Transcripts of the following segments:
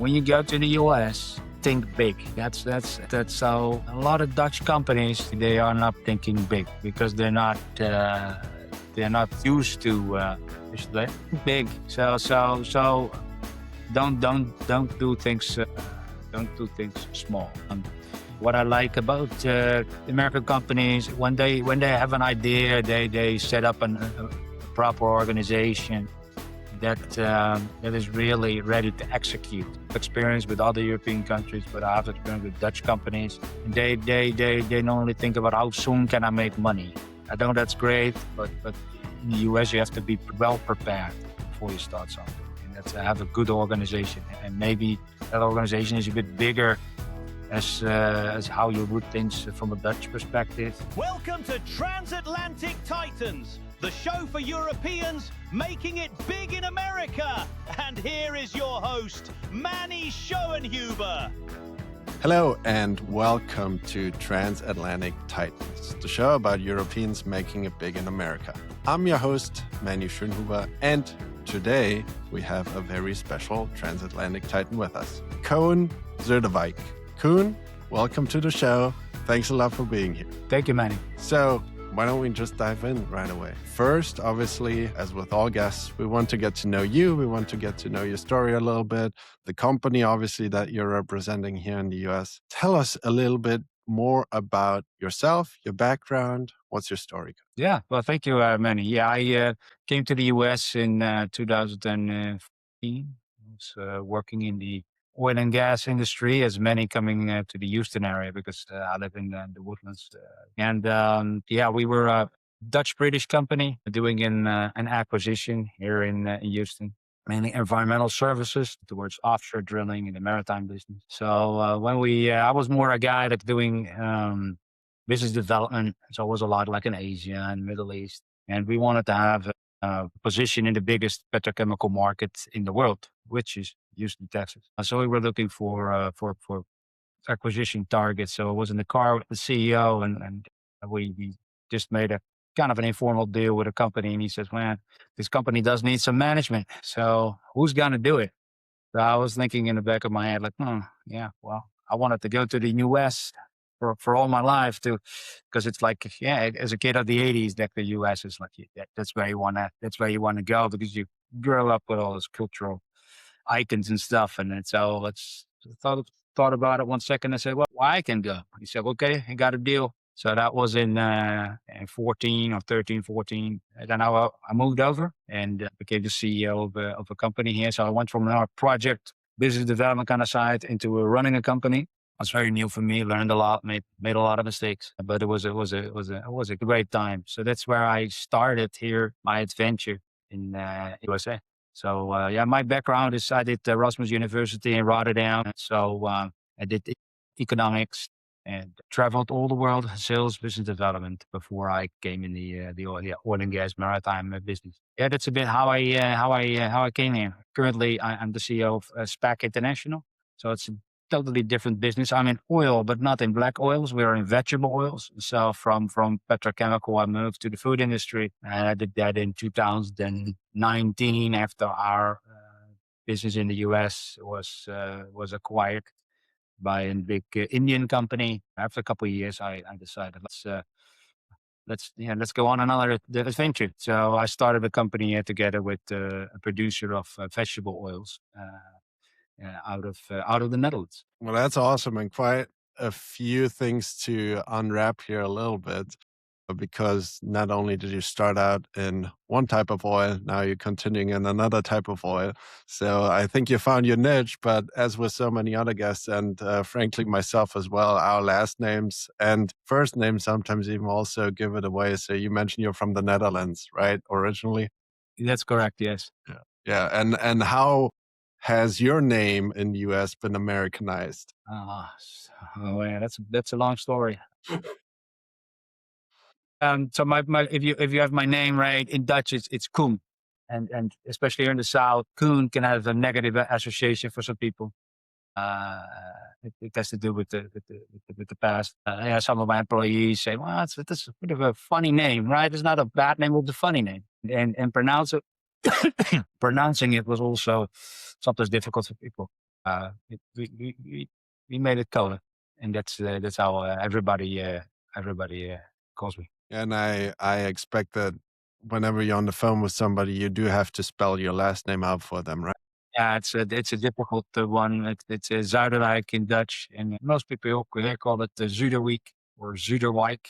when you go to the US, think big. That's how a lot of Dutch companies, they are not thinking big because they're not used to big. So don't do things small. What I like about American companies, when they have an idea, they set up a proper organization that is really ready to execute. Experience with other European countries, but I have experience with Dutch companies. And they normally think about how soon can I make money. I know that's great, but in the US you have to be well prepared before you start something. And that's have a good organization, and maybe that organization is a bit bigger as how you would things from a Dutch perspective. Welcome to Transatlantic Titans, the show for Europeans making it big in America. And here is your host, 𝗧𝗧𝗧𝗟𝗓𝗧𝗔𝗡𝗦. Hello and welcome to Transatlantic Titans, the show about Europeans making it big in America. I'm your host, 𝗧𝗧𝗧𝗟𝗓𝗧𝗏, and today we have a very special Transatlantic Titan with us, Koen Zuyderwijk. Koen, welcome to the show. Thanks a lot for being here. Thank you, Manny. So why don't we just dive in right away? First, obviously, as with all guests, we want to get to know you. We want to get to know your story a little bit. The company, obviously, that you're representing here in the US. Tell us a little bit more about yourself, your background. What's your story? Yeah, well, thank you, Manny. Yeah, I came to the US in 2015. I was working in the oil and gas industry, as many coming to the Houston area because I live in the Woodlands. We were a Dutch-British company doing an acquisition here in Houston, mainly environmental services towards offshore drilling in the maritime business. So I was more a guy that's doing business development. So it was a lot like in Asia and Middle East. And we wanted to have a position in the biggest petrochemical market in the world, which is Houston, Texas. So we were looking for acquisition targets. So I was in the car with the CEO and we just made a kind of an informal deal with a company. And he says, man, this company does need some management. So who's going to do it? So I was thinking in the back of my head, like, well, I wanted to go to the US for all my life too, because it's like, as a kid of the 80s, that the US is like, that's where you want to go because you grow up with all this cultural icons and stuff. And so thought about it 1 second and said, well, I can go. He said, okay, I got a deal. So that was in 14. And then I moved over and became the CEO of a company here. So I went from our project business development kind of side into running a company. It was very new for me, learned a lot, made a lot of mistakes, but it was a great time. So that's where I started here, my adventure in USA. So my background is I did Erasmus University in Rotterdam. So I did economics and traveled all the world, sales, business development before I came in the oil and gas maritime business. Yeah, that's a bit how I came here. Currently, I'm the CEO of Spack International. So it's a totally different business. I'm in oil, but not in black oils. We're in vegetable oils. So from petrochemical, I moved to the food industry, and I did that in 2019 after our business in the US was acquired by a big Indian company. After a couple of years, I decided let's go on another adventure. So I started a company here together with a producer of vegetable oils. Out of the Netherlands. Well, that's awesome, and quite a few things to unwrap here a little bit, because not only did you start out in one type of oil, now you're continuing in another type of oil. So I think you found your niche, but as with so many other guests, and frankly myself as well, our last names and first names sometimes even also give it away. So you mentioned you're from the Netherlands, right, originally? That's correct, yes. Yeah. And how has your name in the US been Americanized? That's a long story. So my if you have my name right in Dutch, it's Koen, and especially here in the South, Koen can have a negative association for some people. It has to do with the past. Some of my employees say, "Well, it's a bit of a funny name, right? It's not a bad name, it's a funny name." And pronouncing it was also sometimes difficult for people. We made it color, and that's how everybody calls me. And I expect that whenever you're on the phone with somebody, you do have to spell your last name out for them, right? Yeah, it's a difficult one. It's a Zuiderwijk in Dutch, and most people here call it the Zuyderwijk or Zuyderwijk.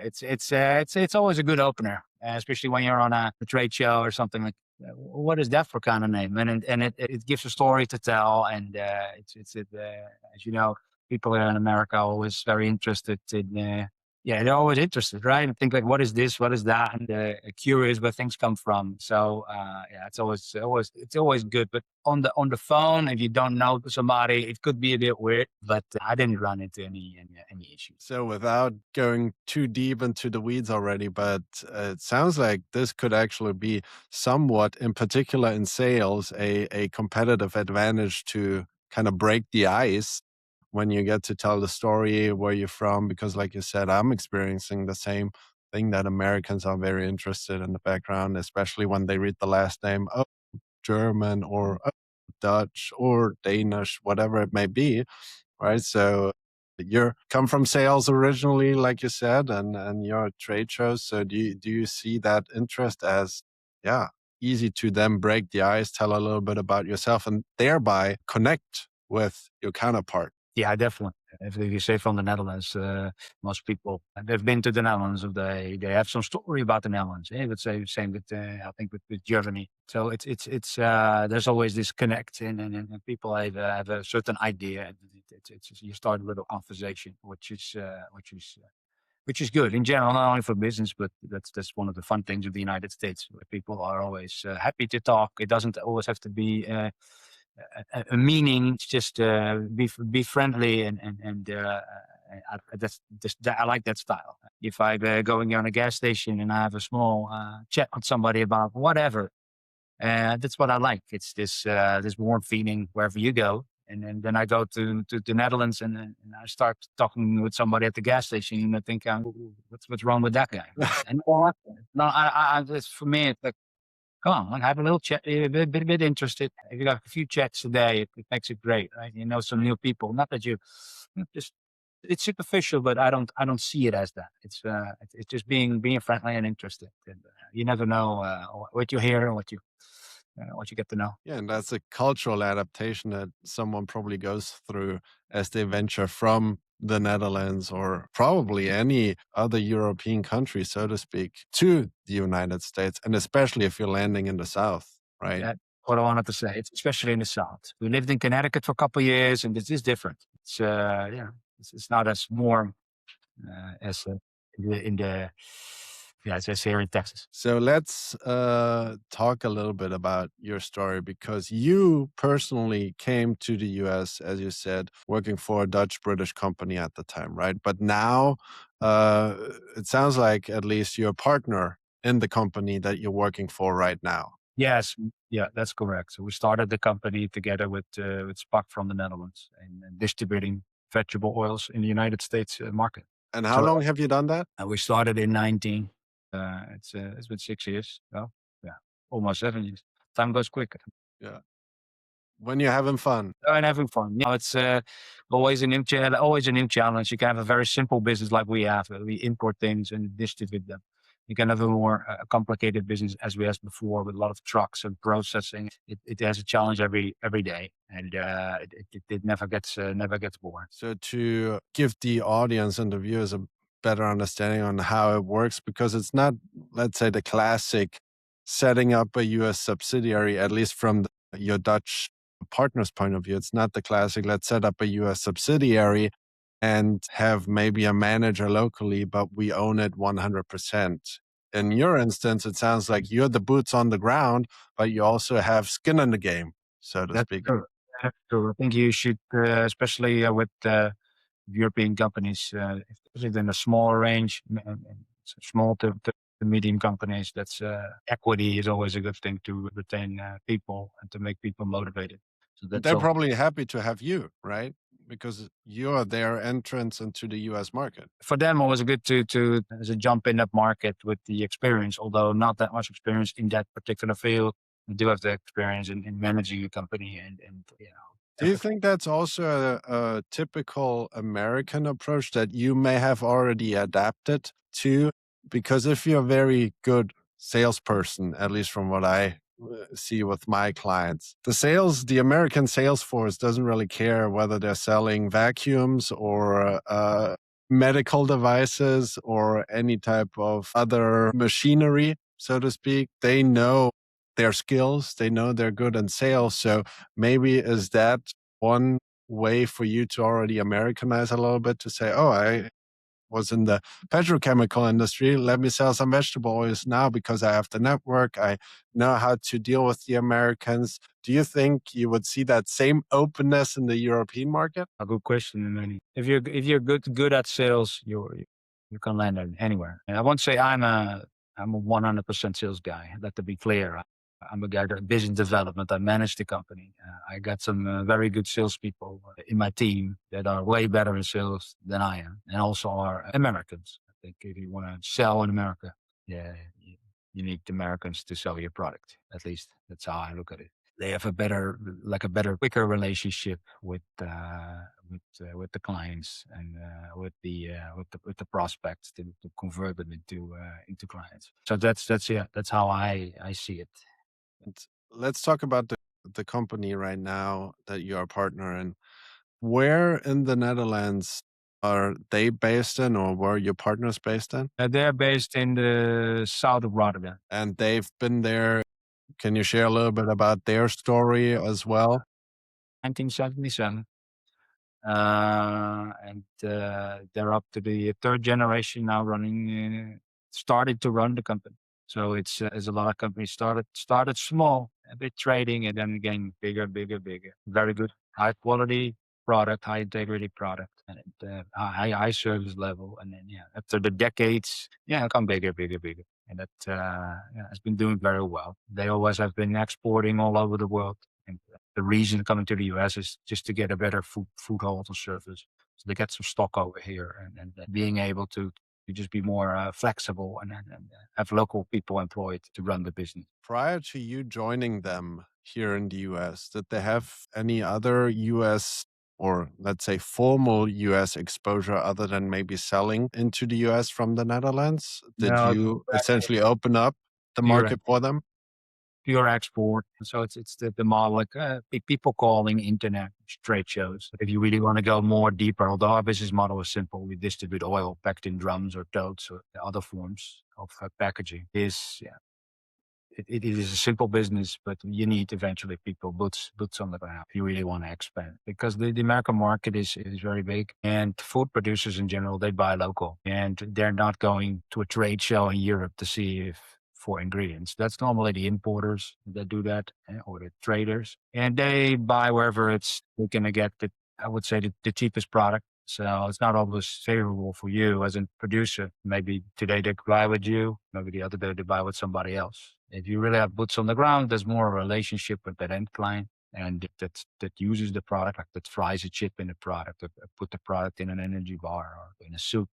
It's always a good opener, especially when you're on a trade show or something like. What is that for kind of name? And it gives a story to tell, and as you know, people here in America are always very interested in. Yeah, they're always interested, right? And think like, what is this? What is that? And curious where things come from. So yeah, it's always good. But on the phone, if you don't know somebody, it could be a bit weird. But I didn't run into any issues. So without going too deep into the weeds already, but it sounds like this could actually be somewhat, in particular in sales, a competitive advantage to kind of break the ice when you get to tell the story, where you're from, because like you said, I'm experiencing the same thing, that Americans are very interested in the background, especially when they read the last name, oh, German or oh, Dutch or Danish, whatever it may be, right? So you come from sales originally, like you said, and you're at trade shows. So do you see that interest as, yeah, easy to then break the ice, tell a little bit about yourself, and thereby connect with your counterpart? Yeah, definitely. If you say from the Netherlands, most people they've been to the Netherlands, or they have some story about the Netherlands. I would say the same with I think with Germany. So it's there's always this connect, and people have a certain idea. You start a little conversation, which is good in general, not only for business, but that's one of the fun things of the United States, where people are always happy to talk. It doesn't always have to be a meaning. It's just be friendly, and I like that style. If I'm going on a gas station and I have a small chat with somebody about whatever, that's what I like. It's this warm feeling wherever you go. And then I go to the Netherlands, and I start talking with somebody at the gas station, and I think, what's wrong with that guy? And no, it's, for me, it's like, come on, like, have a little chat, a bit interested. If you got a few chats a day, it makes it great, right? You know some new people. Not that you just it's superficial, but I don't see it as that. It's just being friendly and interested. And you never know what you hear and what you get to know. Yeah, and that's a cultural adaptation that someone probably goes through as they venture from the Netherlands, or probably any other European country, so to speak, to the United States, and especially if you're landing in the South, right? That's what I wanted to say. It's especially in the South. We lived in Connecticut for a couple of years, and this is different. It's not as warm as in the as I say here in Texas. So let's talk a little bit about your story, because you personally came to the US, as you said, working for a Dutch-British company at the time, right? But now it sounds like at least you're a partner in the company that you're working for right now. Yes, yeah, that's correct. So we started the company together with Spack from the Netherlands, and distributing vegetable oils in the United States market. And how long have you done that? We started in 19. It's been 6 years. Oh, yeah, almost 7 years. Time goes quick. Yeah. When you're having fun. And having fun. You know, it's always a new challenge. You can have a very simple business like we have. We import things and distribute them. You can have a more complicated business, as we had before, with a lot of trucks and processing. It has a challenge every day, and it never gets boring. So to give the audience and the viewers a better understanding on how it works, because it's not, let's say, the classic setting up a US subsidiary, at least from your Dutch partner's point of view. It's not the classic, let's set up a US subsidiary and have maybe a manager locally, but we own it 100%. In your instance, it sounds like you're the boots on the ground, but you also have skin in the game, so to speak. True. That's true. I think you should, especially with European companies, especially in a smaller range, small to medium companies, that's equity is always a good thing to retain people and to make people motivated. So they're probably happy to have you, right? Because you're their entrance into the US market. For them, it was good to as a jump in that market with the experience, although not that much experience in that particular field. We do have the experience in managing a company and Do you think that's also a typical American approach that you may have already adapted to? Because if you're a very good salesperson, at least from what I see with my clients, the American sales force doesn't really care whether they're selling vacuums or medical devices or any type of other machinery, so to speak. They know their skills, they know they're good in sales. So maybe is that one way for you to already Americanize a little bit to say, oh, I was in the petrochemical industry. Let me sell some vegetable oils now because I have the network. I know how to deal with the Americans. Do you think you would see that same openness in the European market? A good question, Manny. If you're good at sales, you can land anywhere. And I won't say I'm a 100% sales guy. Let that be clear. I'm a guy that business development. I manage the company. I got some very good salespeople in my team that are way better in sales than I am, and also are Americans. I think if you want to sell in America, yeah, you need Americans to sell your product. At least that's how I look at it. They have a better, quicker relationship with the clients and with the prospects to convert them into clients. So that's how I see it. And let's talk about the company right now that you are a partner in. Where in the Netherlands are they based in, or where are your partners based in? They're based in the south of Rotterdam. And they've been there. Can you share a little bit about their story as well? 1977. And they're up to the third generation now started to run the company. So it's as a lot of companies started small, a bit trading, and then again bigger. Very good, high quality product, high integrity product, and high service level. And then after the decades, come bigger, and that has been doing very well. They always have been exporting all over the world. And the reason coming to the US is just to get a better foothold and service. So they get some stock over here and being able to just be more flexible and have local people employed to run the business. Prior to you joining them here in the US, did they have any other US or let's say formal US exposure other than maybe selling into the US from the Netherlands? Did No, you essentially open up the market for them? Pure export. So it's the model, like people calling internet trade shows. If you really want to go more deeper, although our business model is simple, we distribute oil packed in drums or totes or other forms of packaging. It is a simple business, but you need eventually boots on the ground if you really want to expand. Because the American market is very big, and food producers in general, they buy local, and they're not going to a trade show in Europe to see for ingredients. That's normally the importers that do that, or the traders, and they buy wherever they're going to get I would say the cheapest product. So it's not always favorable for you as a producer. Maybe today they buy with you, maybe the other day they buy with somebody else. If you really have boots on the ground, there's more a relationship with that end client and that uses the product, like that fries a chip in the product, or put the product in an energy bar or in a soup.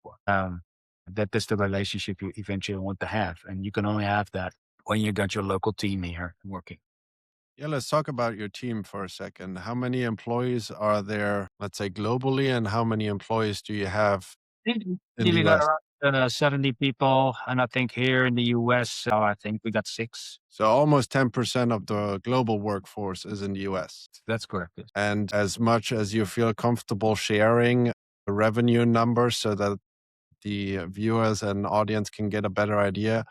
That's the relationship you eventually want to have. And you can only have that when you got your local team here working. Yeah, let's talk about your team for a second. How many employees are there, let's say globally, and how many employees do you have in the We got US? around 70 people, and I think here in the US, I think we got 6. So almost 10% of the global workforce is in the US. That's correct. Yes. And as much as you feel comfortable sharing the revenue numbers so that the viewers and audience can get a better idea,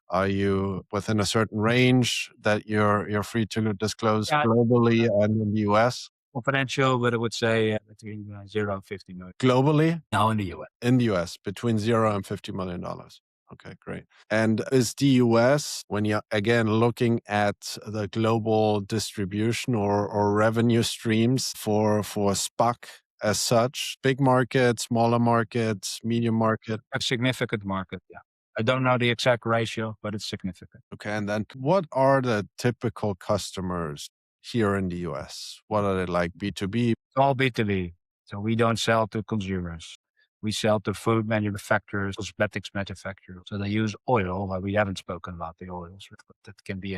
are you within a certain range that you're free to disclose globally and in the US? Confidential, but I would say between 0 and 50 million. Globally? No, in the US. In the US, between $0 and $50 million. Okay, great. And is the US, when you're again looking at the global distribution or revenue streams for Spack as such, big market, smaller market, medium market? A significant market, yeah. I don't know the exact ratio, but it's significant. Okay, and then what are the typical customers here in the US? What are they like? B2B? It's all B2B. So we don't sell to consumers. We sell to food manufacturers, cosmetics manufacturers. So they use oil. We haven't spoken about the oils, but that can be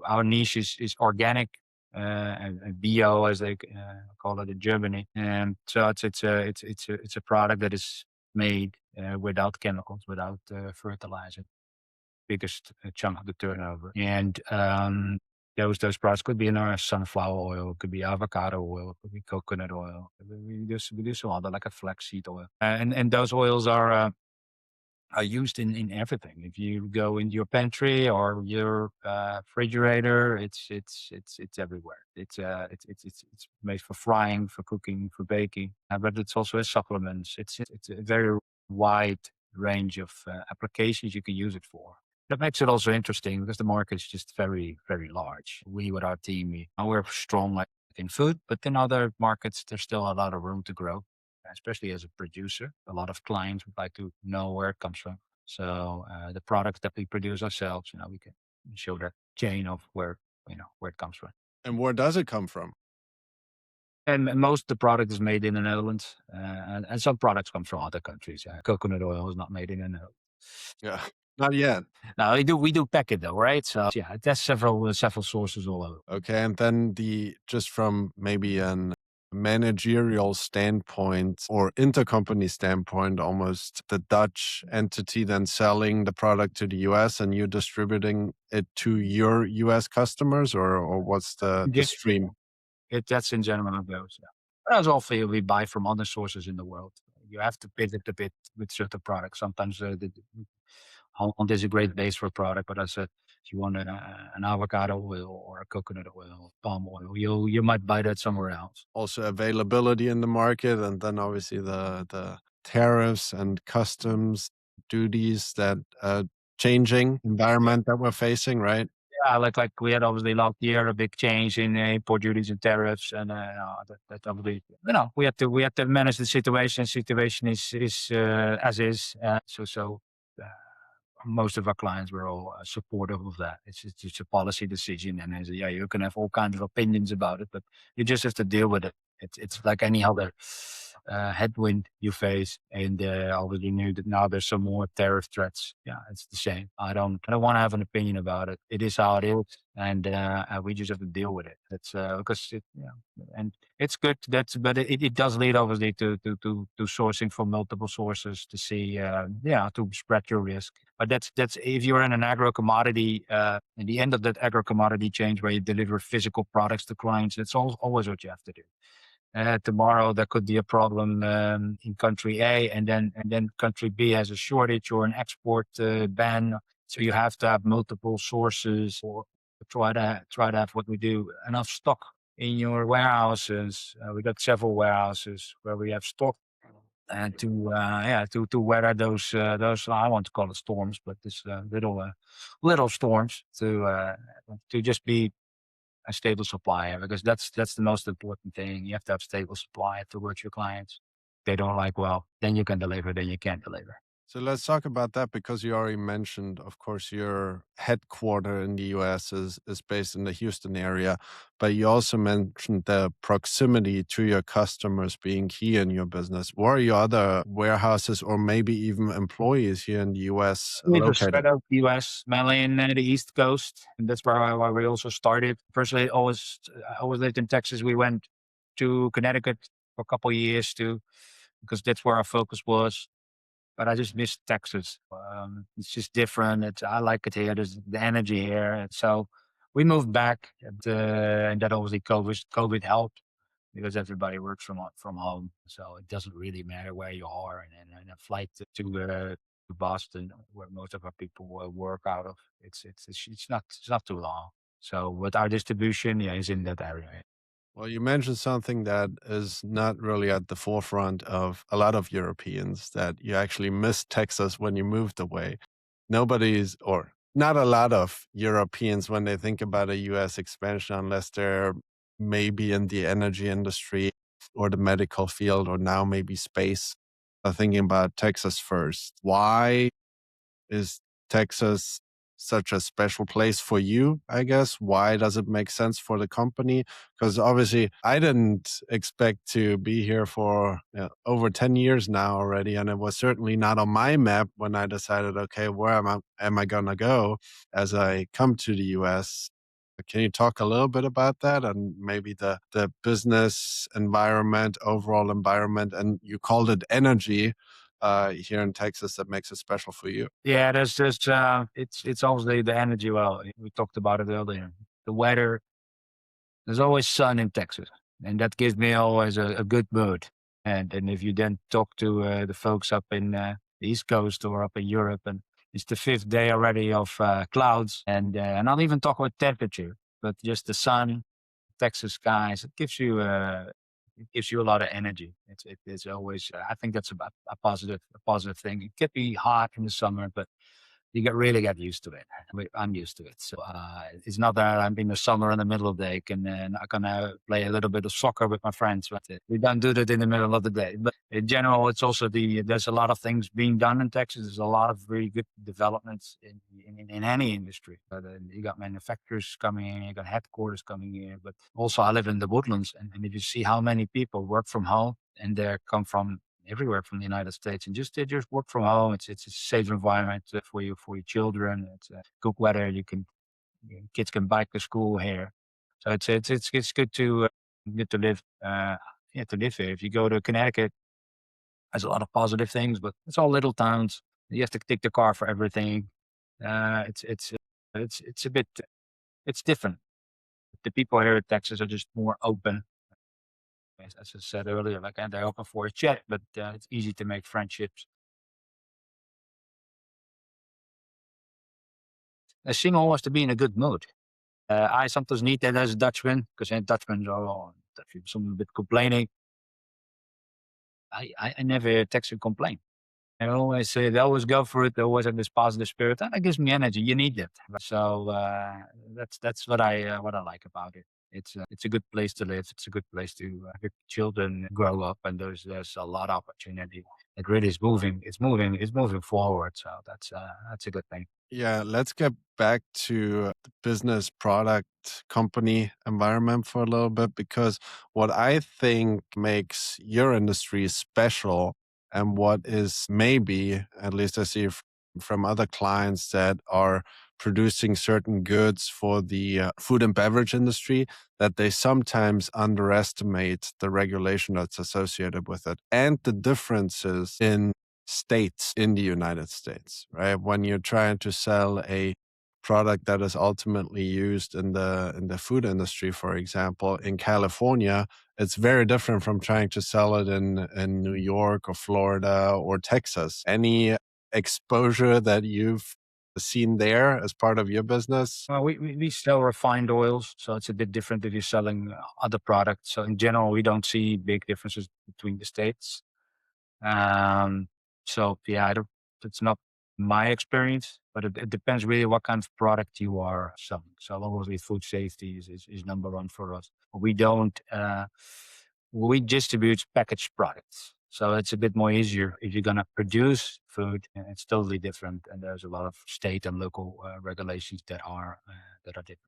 our niche is organic and bio, as they call it in Germany. And so it's a product that is made without chemicals, without fertilizer. Biggest chunk of the turnover. And those products could be in our sunflower oil, it could be avocado oil, it could be coconut oil. We do some other, like a flaxseed oil. And those oils are used in everything. If you go into your pantry or your refrigerator, it's everywhere. It's made for frying, for cooking, for baking, but it's also as supplements. It's a very wide range of applications you can use it for. That makes it also interesting because the market is just very, very large. We, with our team, we're strong like in food, but in other markets, there's still a lot of room to grow, especially as a producer. A lot of clients would like to know where it comes from. So the products that we produce ourselves, we can show that chain of where it comes from. And where does it come from? And most of the product is made in the Netherlands, and some products come from other countries. Coconut oil is not made in the Netherlands. Yeah, not yet. No, we do pack it though, right? So yeah, there's several sources all over. Okay, and then just from maybe an managerial standpoint or intercompany standpoint, almost the Dutch entity then selling the product to the US and you distributing it to your US customers, or what's the stream? That's in general of those. Yeah. But as also we buy from other sources in the world. You have to pivot a bit with certain products. Sometimes Holland is a great base for a product, but as I said, if you want an avocado oil or a coconut oil, palm oil, you might buy that somewhere else. Also availability in the market, and then obviously the tariffs and customs duties that changing environment that we're facing, right? Yeah, like we had obviously last year a big change in import duties and tariffs, and that obviously we had to manage the situation. Situation is as is. So most of our clients were all supportive of that. It's a policy decision, and you can have all kinds of opinions about it, but you just have to deal with it. It's like any other headwind you face, and obviously knew that now there's some more tariff threats. Yeah, it's the same. I don't want to have an opinion about it. It is how it is, and we just have to deal with it. It's because and it's good. But it does lead obviously to sourcing from multiple sources to see to spread your risk. But that's if you're in an agro commodity, at the end of that agro commodity chain where you deliver physical products to clients, that's always what you have to do. Tomorrow there could be a problem in country A, and then country B has a shortage or an export ban. So you have to have multiple sources, or try to have what we do, enough stock in your warehouses. We got several warehouses where we have stock, and to weather those I want to call it storms, but this little storms to just be a stable supplier, because that's the most important thing. You have to have stable supply towards your clients. They don't like, well, then you can deliver, then you can't deliver. So let's talk about that, because you already mentioned, of course, your headquarter in the US is based in the Houston area, but you also mentioned the proximity to your customers being key in your business. Where are your other warehouses or maybe even employees here in the US located? Spread out the US, mainly in the East Coast, and that's why we also started. Personally, I always lived in Texas. We went to Connecticut for a couple of years too, because that's where our focus was. But I just miss Texas. It's just different. I like it here. There's the energy here. And so we moved back, and that obviously COVID helped, because everybody works from home. So it doesn't really matter where you are. And a flight to Boston, where most of our people work out of, it's not too long. So with our distribution, is in that area. Well, you mentioned something that is not really at the forefront of a lot of Europeans, that you actually missed Texas when you moved away. Or not a lot of Europeans, when they think about a US expansion, unless they're maybe in the energy industry or the medical field, or now maybe space, are thinking about Texas first. Why is Texas such a special place for you, I guess? Why does it make sense for the company? Because obviously I didn't expect to be here for over 10 years now already. And it was certainly not on my map when I decided, okay, where am I going to go as I come to the US? Can you talk a little bit about that and maybe the business environment, overall environment, and you called it energy here in Texas that makes it special for you? Yeah, there's just it's obviously the energy. Well, we talked about it earlier. The weather. There's always sun in Texas, and that gives me always a good mood. And if you then talk to the folks up in the East Coast or up in Europe, and it's the fifth day already of clouds, and not even talk about temperature, but just the sun, Texas skies. It gives you a lot of energy. It's always I think that's a positive thing. It can be hot in the summer, but really get used to it. I'm used to it. So it's not that I'm in the summer in the middle of the day and then I'm gonna play a little bit of soccer with my friends. But we don't do that in the middle of the day. But in general, it's also there's a lot of things being done in Texas. There's a lot of really good developments in any industry. But, you got manufacturers coming in, you got headquarters coming in. But also, I live in the Woodlands, and if you see how many people work from home and they come from everywhere from the United States, and they just work from home. It's a safe environment for your children. It's good weather. Kids can bike to school here, so it's good to live to live here. If you go to Connecticut, there's a lot of positive things, but it's all little towns. You have to take the car for everything. It's a bit it's different. The people here in Texas are just more open. As I said earlier, like, and they're open for a chat, but it's easy to make friendships. I seem always to be in a good mood. I sometimes need that as a Dutchman, because Dutchmen are some a bit complaining. I never text and complain. I always say they always go for it. They always have this positive spirit, and that gives me energy. You need that. So that's what I like about it. It's a good place to live. It's a good place to your children grow up, and there's a lot of opportunity. It really is moving. It's moving forward. So that's a good thing. Yeah, let's get back to the business product company environment for a little bit, because what I think makes your industry special and what is maybe, at least I see from other clients that are producing certain goods for the food and beverage industry, that they sometimes underestimate the regulation that's associated with it and the differences in states in the United States, right? When you're trying to sell a product that is ultimately used in the food industry, for example, in California, it's very different from trying to sell it in New York or Florida or Texas. Any exposure that you've seen there as part of your business? Well, we sell refined oils, so it's a bit different if you're selling other products. So in general, we don't see big differences between the states. So yeah, it's not my experience, but it depends really what kind of product you are selling. So obviously food safety is number one for us. We don't, we distribute packaged products. So it's a bit more easier if you're going to produce food, and it's totally different. And there's a lot of state and local regulations that are different.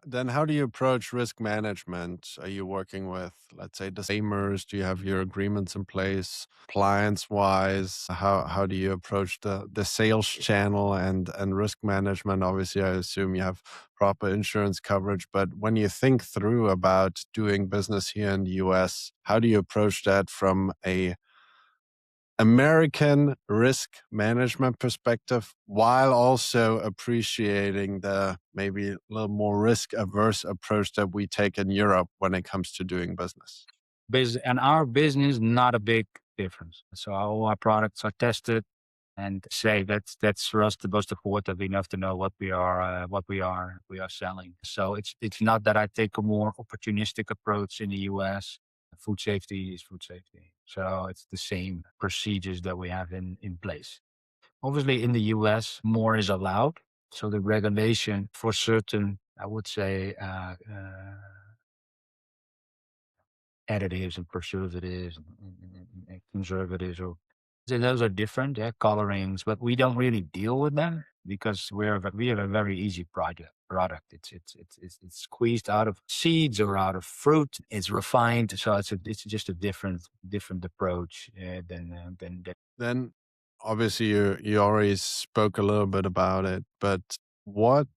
Then how do you approach risk management? Are you working with, let's say, disclaimers? Do you have your agreements in place, clients wise? How do you approach the sales channel and risk management? Obviously, I assume you have proper insurance coverage, but when you think through about doing business here in the US, how do you approach that from a American risk management perspective, while also appreciating the maybe a little more risk averse approach that we take in Europe when it comes to doing business? And our business, not a big difference. So all our products are tested and safe. That's for us the most important. We have to know what we are selling. So it's not that I take a more opportunistic approach in the US. Food safety is food safety. So it's the same procedures that we have in place. Obviously, in the US, more is allowed. So the regulation for certain, I would say, additives and preservatives and conservatives, or so those are different, yeah, colorings, but we don't really deal with them because we have a very easy product. It's squeezed out of seeds or out of fruit. It's refined, so it's just a different approach than. Then obviously you already spoke a little bit about it, but what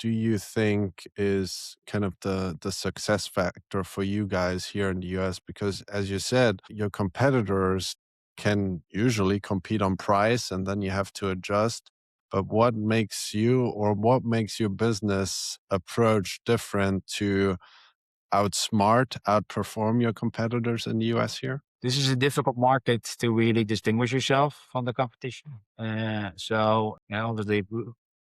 do you think is kind of the success factor for you guys here in the US? Because as you said, your competitors can usually compete on price and then you have to adjust. But what makes you or what makes your business approach different to outperform your competitors in the US here? This is a difficult market to really distinguish yourself from the competition. So, obviously,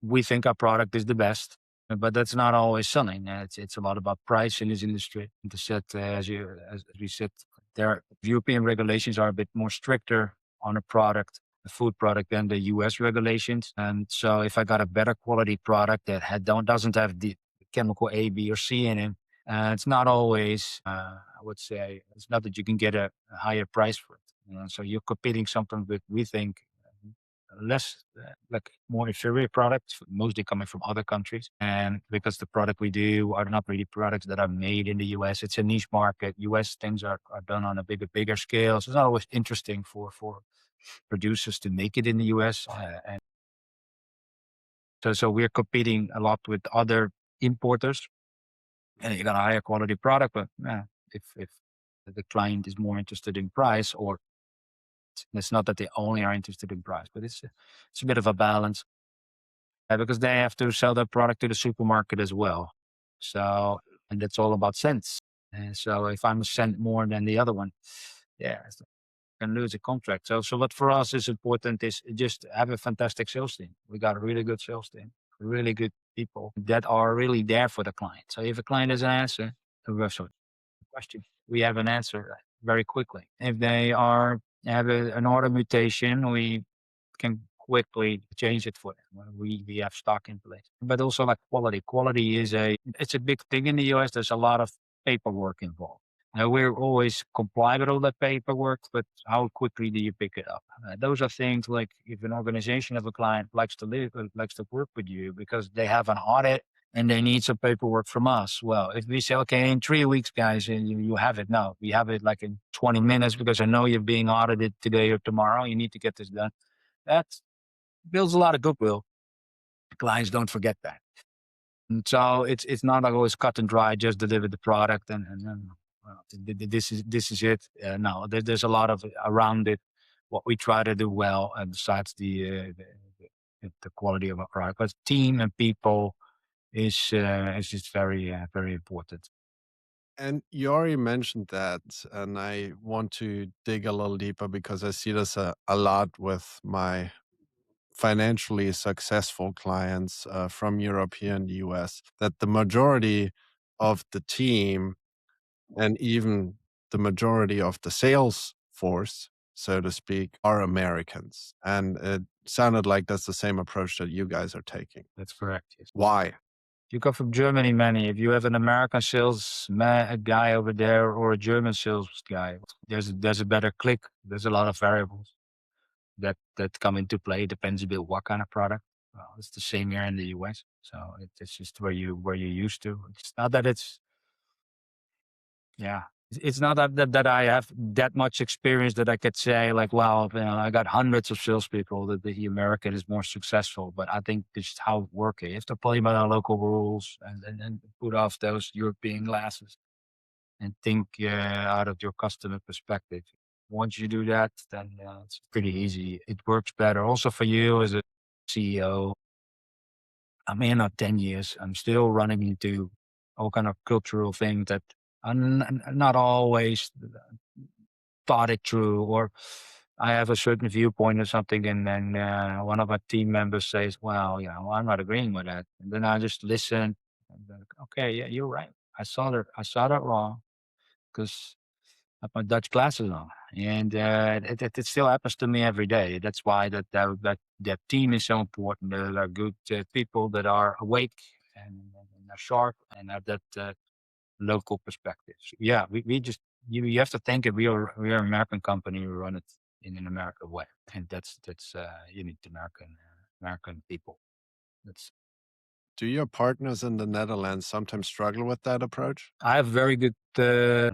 we think our product is the best, but that's not always selling. It's a lot about price in this industry. To set, as we said, their European regulations are a bit more stricter on a product, a food product, than the US regulations. And so, if I got a better quality product that doesn't have the chemical A, B, or C in it, it's not always, I would say, it's not that you can get a higher price for it. So you're competing something with, we think, less, like more inferior products, mostly coming from other countries. And because the product we do are not really products that are made in the US, it's a niche market. US things are done on a bigger scale. So it's not always interesting for producers to make it in the US. And so we're competing a lot with other importers. And you got a higher quality product, but if the client is more interested in price, or it's not that they only are interested in price, but it's a bit of a balance, because they have to sell their product to the supermarket as well. So, and that's all about cents. And so if I'm a cent more than the other one, I can lose a contract. So what for us is important is just have a fantastic sales team. We got a really good sales team, really good people that are really there for the client. So if a client has an answer, question, we have an answer very quickly. If they have an order mutation, we can quickly change it for them when we have stock in place. But also like quality. Quality it's a big thing in the US. There's a lot of paperwork involved. We're always comply with all that paperwork, but how quickly do you pick it up? Those are things like if an organization of a client likes to work with you because they have an audit and they need some paperwork from us. Well, if we say, okay, in 3 weeks, guys, you have it. No, we have it like in 20 minutes because I know you're being audited today or tomorrow. You need to get this done. That builds a lot of goodwill. Clients don't forget that. And so it's not always cut and dry, just deliver the product and this is it. No, there's a lot of around it. What we try to do well, and besides the quality of our product, but team and people is just very important. And you already mentioned that, and I want to dig a little deeper because I see this a lot with my financially successful clients from Europe here in the US, that the majority of the team and even the majority of the sales force, so to speak, are Americans. And it sounded like that's the same approach that you guys are taking. That's correct. Yes. Why? You come from Germany, Manny. If you have an American sales guy over there or a German sales guy, there's a better click. There's a lot of variables that come into play. It depends a bit what kind of product. Well, it's the same here in the US. So it's just where you're used to. It's not that it's not that I have that much experience that I could say like, well, I got hundreds of salespeople that the American is more successful. But I think this is how it works. You have to play by the local rules and put off those European glasses and think out of your customer perspective. Once you do that, then it's pretty easy. It works better. Also for you as a CEO, I'm here now 10 years. I'm still running into all kind of cultural things that I'm not always thought it through, or I have a certain viewpoint or something, and then one of my team members says, well, I'm not agreeing with that. And then I just listen. And then, okay, yeah, you're right. I saw that wrong because I have my Dutch glasses on. And it still happens to me every day. That's why that team is so important. There are good people that are awake and are sharp and have that local perspective. Yeah, we just you have to think that we are an American company. We run it in an American way, and that's you need American people. Do your partners in the Netherlands sometimes struggle with that approach? I have very good,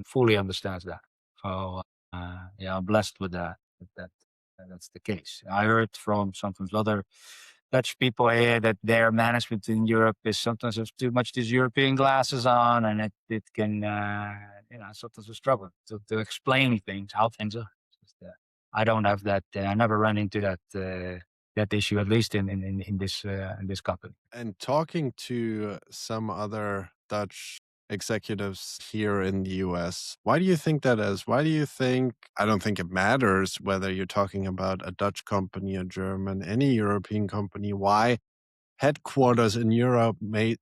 fully understands that. So I'm blessed with that. That's the case. I heard from sometimes other Dutch people here that their management in Europe is sometimes have too much these European glasses on, and it can, sometimes a struggle to explain things, how things are. I don't have that. I never ran into that issue, at least in this company. And talking to some other Dutch executives here in the US, why do you think that is? Why do you think, I don't think it matters whether you're talking about a Dutch company, a German, any European company, why headquarters in Europe may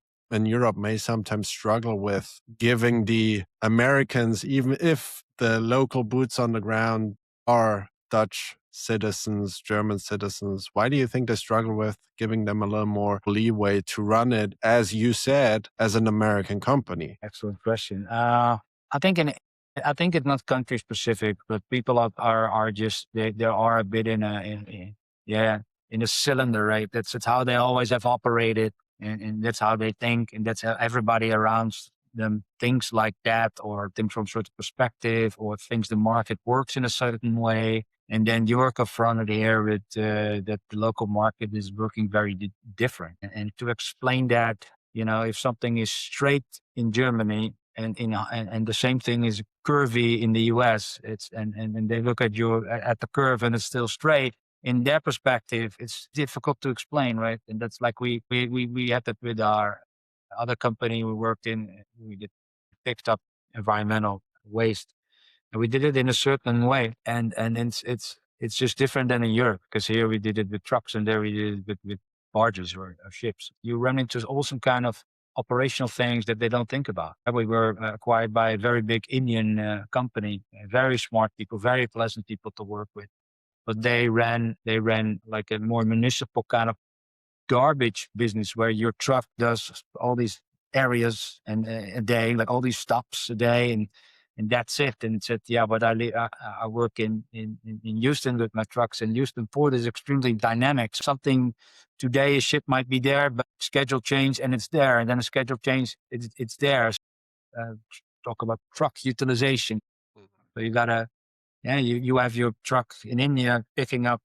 sometimes struggle with giving the Americans, even if the local boots on the ground are Dutch citizens, German citizens, why do you think they struggle with giving them a little more leeway to run it, as you said, as an American company? Excellent question. I think it's not country specific, but people are just they are a bit in a cylinder, right? That's how they always have operated, and that's how they think, and that's how everybody around them thinks like that, or thinks from a certain perspective, or thinks the market works in a certain way. And then you're confronted here with that the local market is working very different. And to explain that, if something is straight in Germany and the same thing is curvy in the US, and they look at at the curve and it's still straight. In their perspective, it's difficult to explain, right? And that's like we had that with our other company we worked in. We picked up environmental waste, and we did it in a certain way, and it's just different than in Europe, because here we did it with trucks and there we did it with barges or ships. You run into also kind of operational things that they don't think about. We were acquired by a very big Indian company, very smart people, very pleasant people to work with, but they ran like a more municipal kind of garbage business, where your truck does all these areas and a day, like all these stops a day, and that's it. And it said, yeah, but I work in Houston with my trucks, and Houston port is extremely dynamic. Something today, a ship might be there, but schedule change and it's there, and then a schedule change, it's there. Talk about truck utilization. So you gotta, you have your truck in India picking up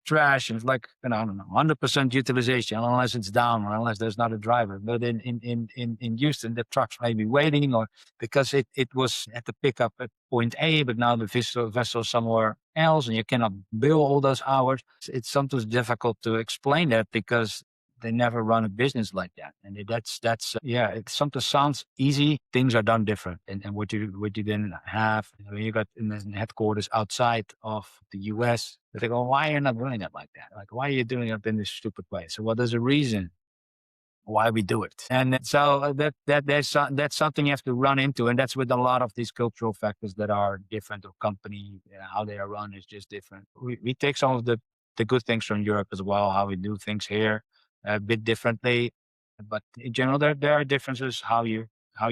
trash, and it's like, I don't know, 100% utilization, unless it's down or unless there's not a driver. But in Houston, the trucks may be waiting, or because it was at the pickup at point A, but now the vessel somewhere else, and you cannot bill all those hours. It's sometimes difficult to explain that, because they never run a business like that. And it sometimes sounds easy. Things are done different. And what you then have, when you got in the headquarters outside of the US, they think, oh, why are you not doing it like that? Like, why are you doing it in this stupid way? So, well, there's a reason why we do it. And so that's something you have to run into. And that's with a lot of these cultural factors that are different, or company, how they are run is just different. We take some of the good things from Europe as well, how we do things here a bit differently, but in general, there are differences how you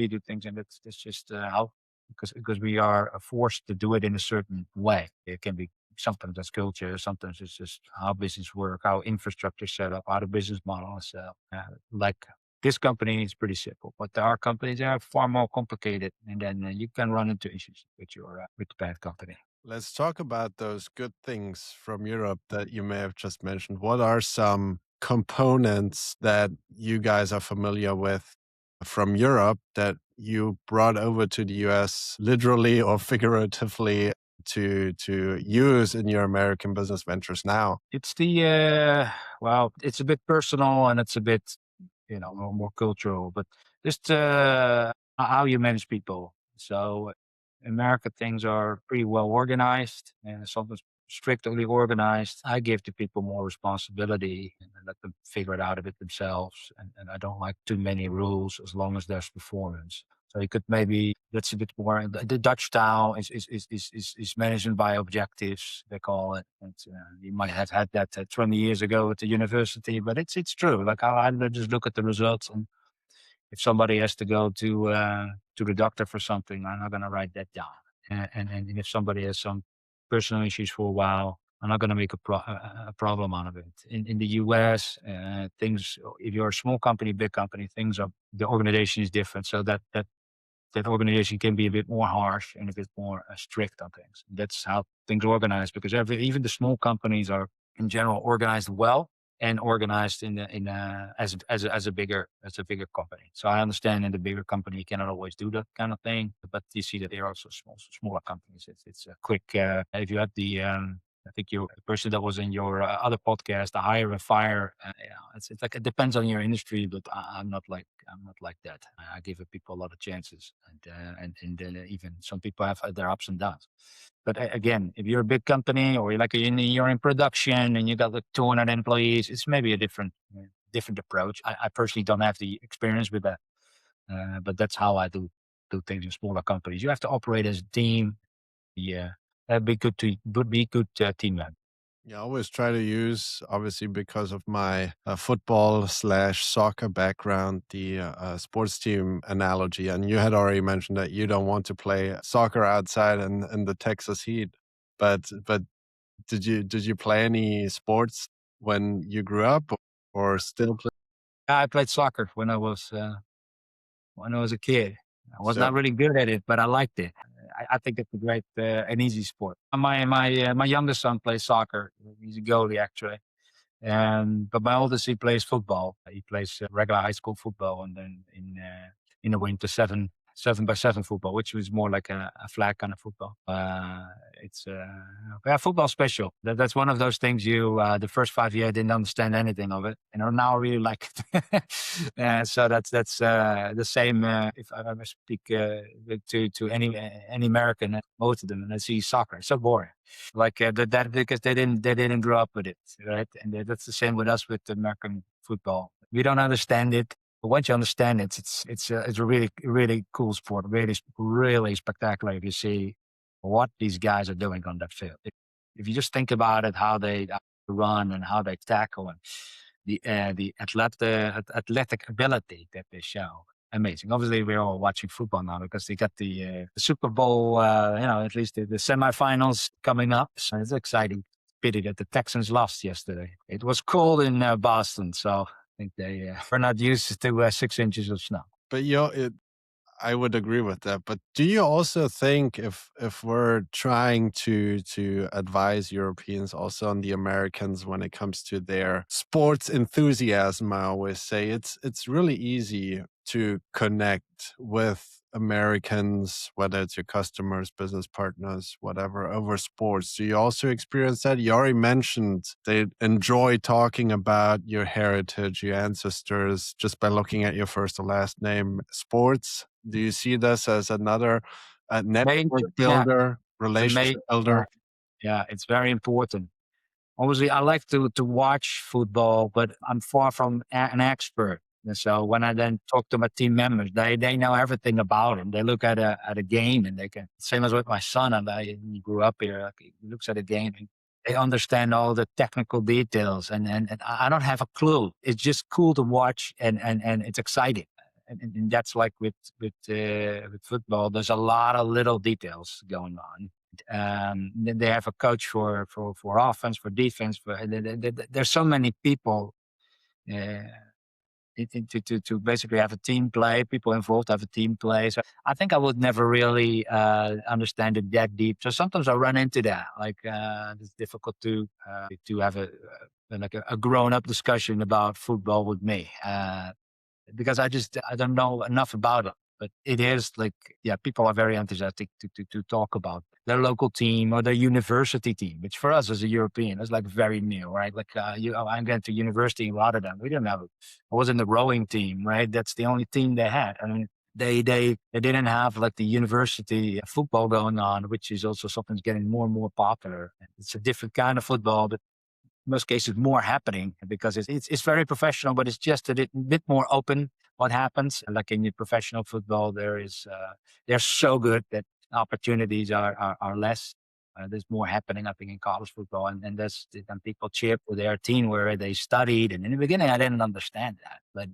do things, and that's just how, because we are forced to do it in a certain way. It can be sometimes that's culture, sometimes it's just how business work, how infrastructure is set up, how the business model is set up. Like this company is pretty simple, but there are companies that are far more complicated, and then you can run into issues with the bad company. Let's talk about those good things from Europe that you may have just mentioned. What are some components that you guys are familiar with from Europe that you brought over to the US, literally or figuratively, to use in your American business ventures now? It's it's a bit personal, and it's a bit, more cultural, but just how you manage people. So America, things are pretty well organized, and sometimes strictly organized. I give the people more responsibility and let them figure it out a bit themselves. And I don't like too many rules, as long as there's performance. So you could that's a bit more. The Dutch style is management by objectives, they call it. And, you might have had that 20 years ago at the university, but it's true. Like, I just look at the results, and if somebody has to go to the doctor for something, I'm not going to write that down. And if somebody has some personal issues for a while, I'm not going to make a problem out of it. In the US, things, if you're a small company, big company, the organization is different. So that organization can be a bit more harsh and a bit more strict on things. That's how things are organized, because even the small companies are in general organized well. and organized as a bigger company. So I understand in the bigger company you cannot always do that kind of thing, but you see that there are also smaller companies. It's a quick. If you have the I think the person that was in your other podcast, the hire and fire. It's like it depends on your industry, but I'm not like that. I give people a lot of chances, and even some people have their ups and downs. But again, if you're a big company or you're in production and you got like 200 employees, it's maybe a different approach. I personally don't have the experience with that, but that's how I do things in smaller companies. You have to operate as a team. Yeah, be good team member. Yeah, I always try to use, obviously, because of my football/soccer background, the sports team analogy. And you had already mentioned that you don't want to play soccer outside in the Texas heat. But did you play any sports when you grew up, or still play? I played soccer when I was a kid. I was So- not really good at it, but I liked it. I think it's a great and easy sport. My youngest son plays soccer. He's a goalie actually, but my oldest, he plays football. He plays regular high school football, and then in the winter 7x7 football, which was more like a flag kind of football. It's football special. That's one of those things the first 5 years I didn't understand anything of it, and now I really like it. So that's the same. If I ever speak to any American, most of them, and I see soccer, it's so boring. Like that because they didn't grow up with it, right? And that's the same with us with American football. We don't understand it. But once you understand it, it's a really cool sport, really spectacular. If you see what these guys are doing on that field, if you just think about it, how they run and how they tackle, and the athletic ability that they show, amazing. Obviously, we're all watching football now because they got the Super Bowl, at least the semifinals coming up. So it's exciting. Pity that the Texans lost yesterday. It was cold in Boston, so I think they were not used to 6 inches of snow. But I would agree with that. But do you also think if we're trying to advise Europeans also on the Americans when it comes to their sports enthusiasm, I always say it's really easy to connect with Americans, whether it's your customers, business partners, whatever, over sports. Do you also experience that? You already mentioned they enjoy talking about your heritage, your ancestors, just by looking at your first or last name. Sports, do you see this as another network builder, relationship builder? Yeah, it's very important. Obviously, I like to watch football, but I'm far from an expert. And so when I then talk to my team members, they know everything about it. They look at a game and they can, same as with my son, and he grew up here, like, he looks at a game and they understand all the technical details, and I don't have a clue. It's just cool to watch and it's exciting. And that's like with football, there's a lot of little details going on. Then they have a coach for offense, for defense. There's so many people to basically have a team play. People involved have a team play. So I think I would never really understand it that deep. So sometimes I run into that. Like it's difficult to have a grown up discussion about football with me because I don't know enough about it. But it is like, yeah, people are very enthusiastic to talk about their local team or their university team, which for us as a European is like very new, right? Like I'm going to university in Rotterdam. We didn't have I was in the rowing team, right? That's the only team they had. I mean, they didn't have like the university football going on, which is also something that's getting more and more popular. It's a different kind of football, but in most cases more happening because it's very professional, but it's just a bit more open. What happens, like in your professional football, they're so good that opportunities are less. There's more happening, I think, in college football, and then people cheer for their team where they studied. And in the beginning, I didn't understand that, but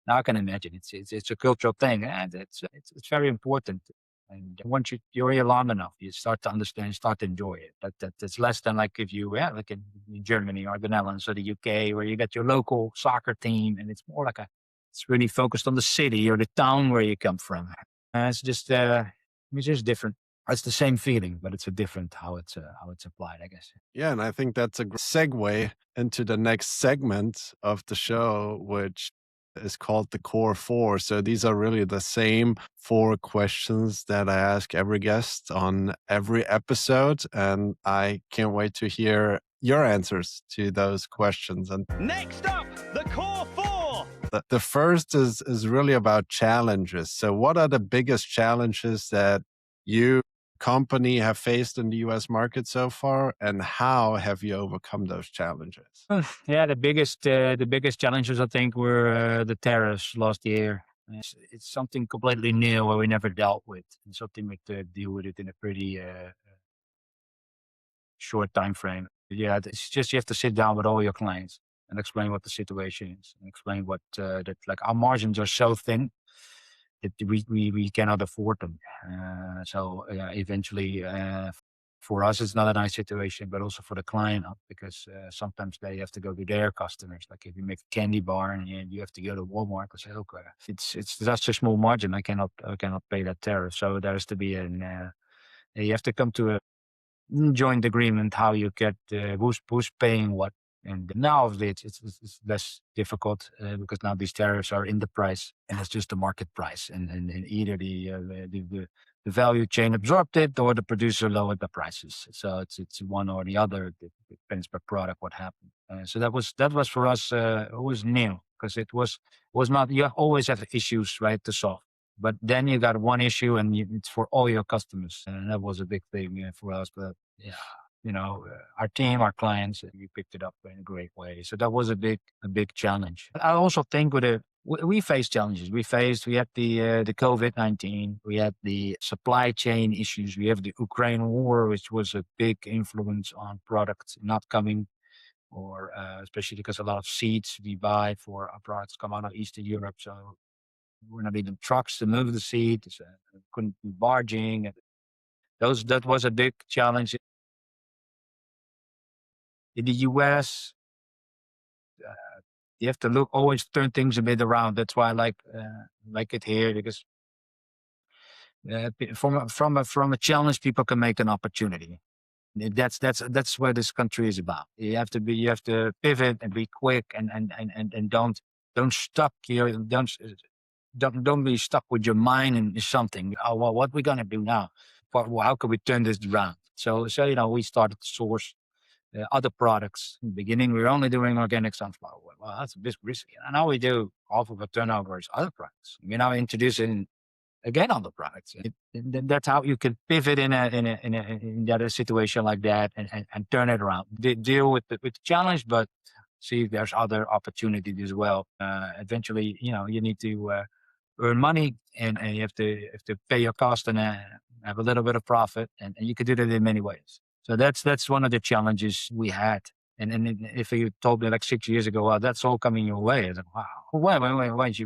now I can imagine it's a cultural thing, and it's very important. And once you're here long enough, you start to understand, start to enjoy it. But it's less than like if you, like in Germany or the Netherlands or the UK, where you got your local soccer team, and it's more like it's really focused on the city or the town where you come from. It's just different. It's the same feeling, but it's a different how it's applied, I guess. Yeah, and I think that's a segue into the next segment of the show, which is called the Core Four. So these are really the same four questions that I ask every guest on every episode. And I can't wait to hear your answers to those questions. And Next up, the Core Four. the first is really about challenges. So what are the biggest challenges that you company have faced in the US market so far, and how have you overcome those challenges? Yeah, the biggest challenges I think were the tariffs last year. It's something completely new where we never dealt with, and something we had to deal with it in a pretty short time frame. Yeah, it's just you have to sit down with all your clients and explain what the situation is, and explain what that like our margins are so thin that we cannot afford them. So eventually, for us, it's not a nice situation, but also for the client, because sometimes they have to go to their customers. Like if you make a candy bar and you have to go to Walmart and say, "Okay, it's just a small margin. I cannot pay that tariff." So there has to be you have to come to a joint agreement how you get who's paying what. And now it's less difficult because now these tariffs are in the price and it's just the market price. And either the value chain absorbed it or the producer lowered the prices. So it's one or the other. It depends per product what happened. So that was for us. It was new because it was not. You always have issues, right, to solve. But then you got one issue and it's for all your customers. And that was a big thing for us. But yeah, our team, our clients, we picked it up in a great way. So that was a big challenge. I also think we faced challenges. We had the COVID-19, we had the supply chain issues, we have the Ukraine war, which was a big influence on products not coming, or especially because a lot of seeds we buy for our products come out of Eastern Europe. So we're not even trucks to move the seed. Couldn't be barging. That was a big challenge. In the US, you have to always turn things a bit around. That's why I like it here, because from a challenge, people can make an opportunity. That's what this country is about. You have to pivot and be quick and don't stuck here. Don't be stuck with your mind in something. Oh, well, what we gonna do now? How can we turn this around? So we started to source other products. In the beginning, we were only doing organic sunflower oil. Well, that's a bit risky. And now we do half of a turnover is other products. We're now introducing again other products. That's how you can pivot in a situation like that and turn it around. Deal with the challenge, but see if there's other opportunities as well. Eventually, you need to earn money and you have to pay your cost and have a little bit of profit, and you can do that in many ways. So that's one of the challenges we had. And if you told me like 6 years ago, well, that's all coming your way, I was like, wow, why don't you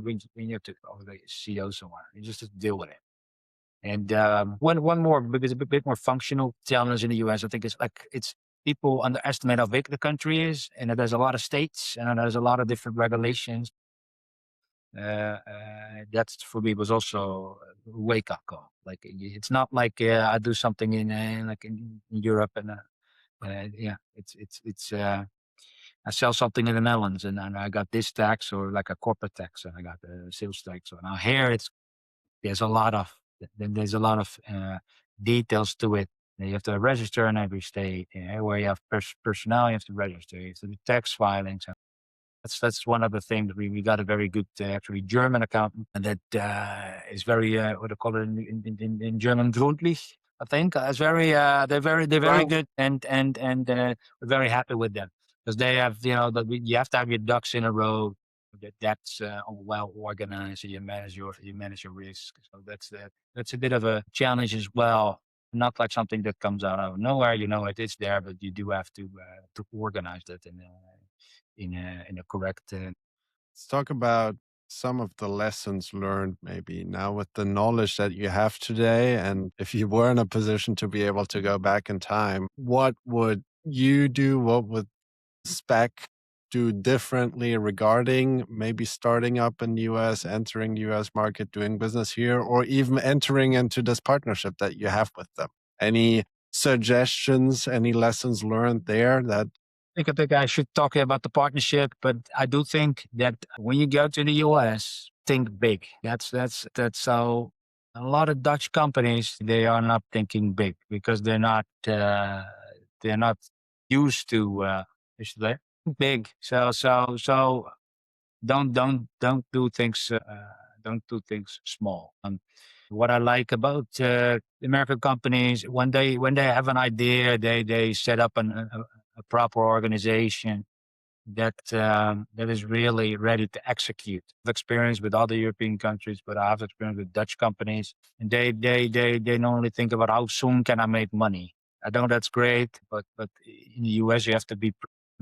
have to the CEO somewhere? You just have to deal with it. And one more, because a bit more functional challenge in the US, I think it's people underestimate how big the country is, and there's a lot of states and there's a lot of different regulations. That for me was also a wake up call. Like it's not like I do something in Europe and it's I sell something in the Netherlands and I got this tax or like a corporate tax and I got the sales tax. So now here there's a lot of details to it. You have to register in every state. Where you have personnel, you have to register. You have to do tax filings. That's one of the things. We got a very good actually German accountant, and that is very what do you call it in German, gründlich. I think it's very they're very good, and we're very happy with them because they have you have to have your ducks in a row. That's well organized. And you manage your risk. So that's a bit of a challenge as well. Not like something that comes out of nowhere. It is there, but you do have to organize that in a correct. Let's talk about some of the lessons learned maybe now with the knowledge that you have today. And if you were in a position to be able to go back in time, what would you do? What would Spack do differently regarding maybe starting up in the US, entering the US market, doing business here, or even entering into this partnership that you have with them? Any suggestions, any lessons learned there that I think I should talk about the partnership, but I do think that when you go to the US, think big. That's so a lot of Dutch companies, they are not thinking big because they're not used to is it big. So don't do things small. What I like about American companies, when they have an idea, they set up a proper organization that is really ready to execute. I've experience with other European countries, but I have experience with Dutch companies, and they normally think about how soon can I make money. I know that's great, but in the US you have to be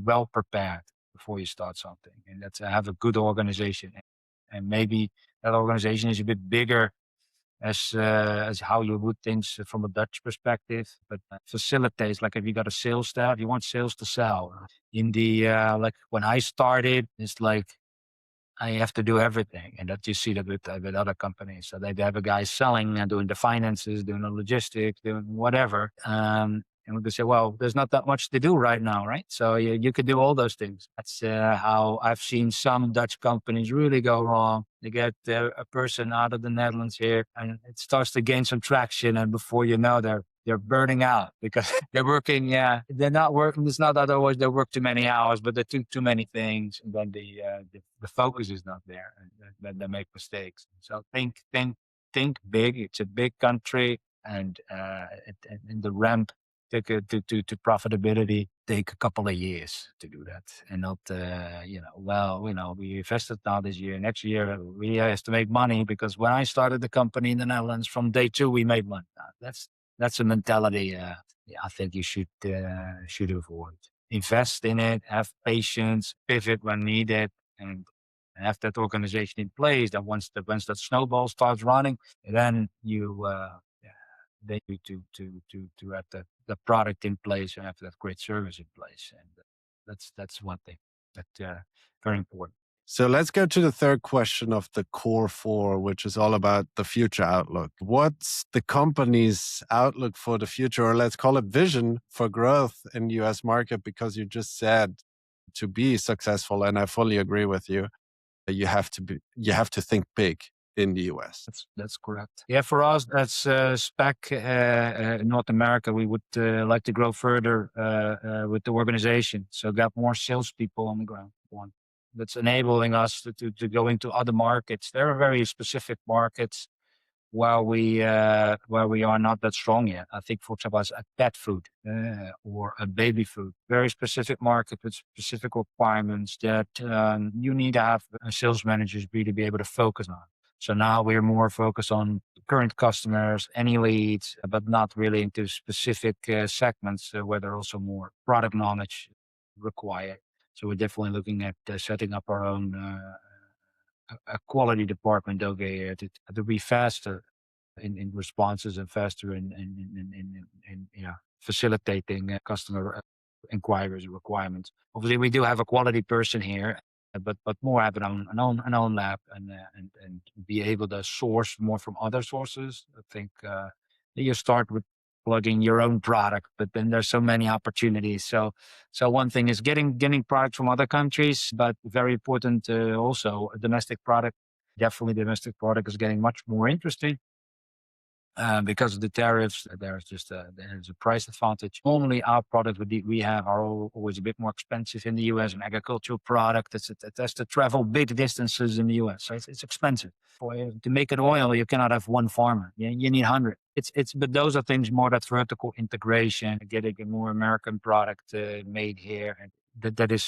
well prepared before you start something, and that's have a good organization, and maybe that organization is a bit bigger as how you would things from a Dutch perspective, but facilitates, like if you got a sales staff, you want sales to sell. In the like when I started, it's like I have to do everything, and that you see that with other companies. So they have a guy selling and doing the finances, doing the logistics, doing whatever. And we say, well, there's not that much to do right now, right? So you could do all those things. That's how I've seen some Dutch companies really go wrong. They get a person out of the Netherlands here, and it starts to gain some traction, and before you know, they're burning out because they're working. Yeah, they're not working. It's not that always they work too many hours, but they do too many things, and then the focus is not there, and then they make mistakes. So think big. It's a big country, and and the ramp to profitability take a couple of years to do that, and not we invested now this year, next year we have to make money, because when I started the company in the Netherlands, from day two we made money. That's a mentality I think you should avoid. Invest in it, have patience, pivot when needed, and have that organization in place. That once that snowball starts running, then they need to have the product in place and have that great service in place, and that's one thing that very important. So let's go to the third question of the core four, which is all about the future outlook. What's the company's outlook for the future, or let's call it vision for growth in the US market? Because you just said to be successful, and I fully agree with you, you have to think big in the US. That's correct. Yeah, for us, that's Spack in North America. We would like to grow further with the organization. So got more salespeople on the ground. One that's enabling us to go into other markets. There are very specific markets where we are not that strong yet. I think, for example, as a pet food or a baby food, very specific market with specific requirements that you need to have sales managers really be able to focus on. So now we're more focused on current customers, any leads, but not really into specific segments where there are also more product knowledge required. So we're definitely looking at setting up our own a quality department over here to be faster in responses and faster in facilitating customer inquiries and requirements. Obviously, we do have a quality person here, but more have an own lab and be able to source more from other sources. I think you start with plugging your own product, but then there's so many opportunities. So one thing is getting products from other countries, but very important also a domestic product. Definitely, domestic product is getting much more interesting. Because of the tariffs, there's a price advantage. Normally, our products we have are always a bit more expensive in the US. An agricultural product it has to travel big distances in the US, so it's expensive. To make an oil, you cannot have one farmer. You need 100. But those are things more that vertical integration, getting a more American product made here, and that is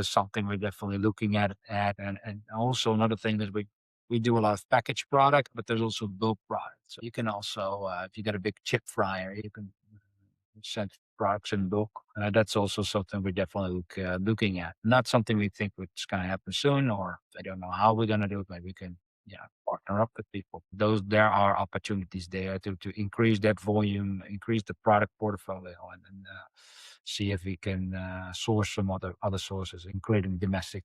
something we're definitely looking at. And also another thing that we do a lot of packaged product, but there's also bulk product. So you can also, if you got a big chip fryer, you can send products in bulk. That's also something we're definitely looking at. Not something we think it's going to happen soon, or I don't know how we're going to do it. Maybe we can partner up with people. There are opportunities there to increase that volume, increase the product portfolio, and see if we can source from other sources, including domestic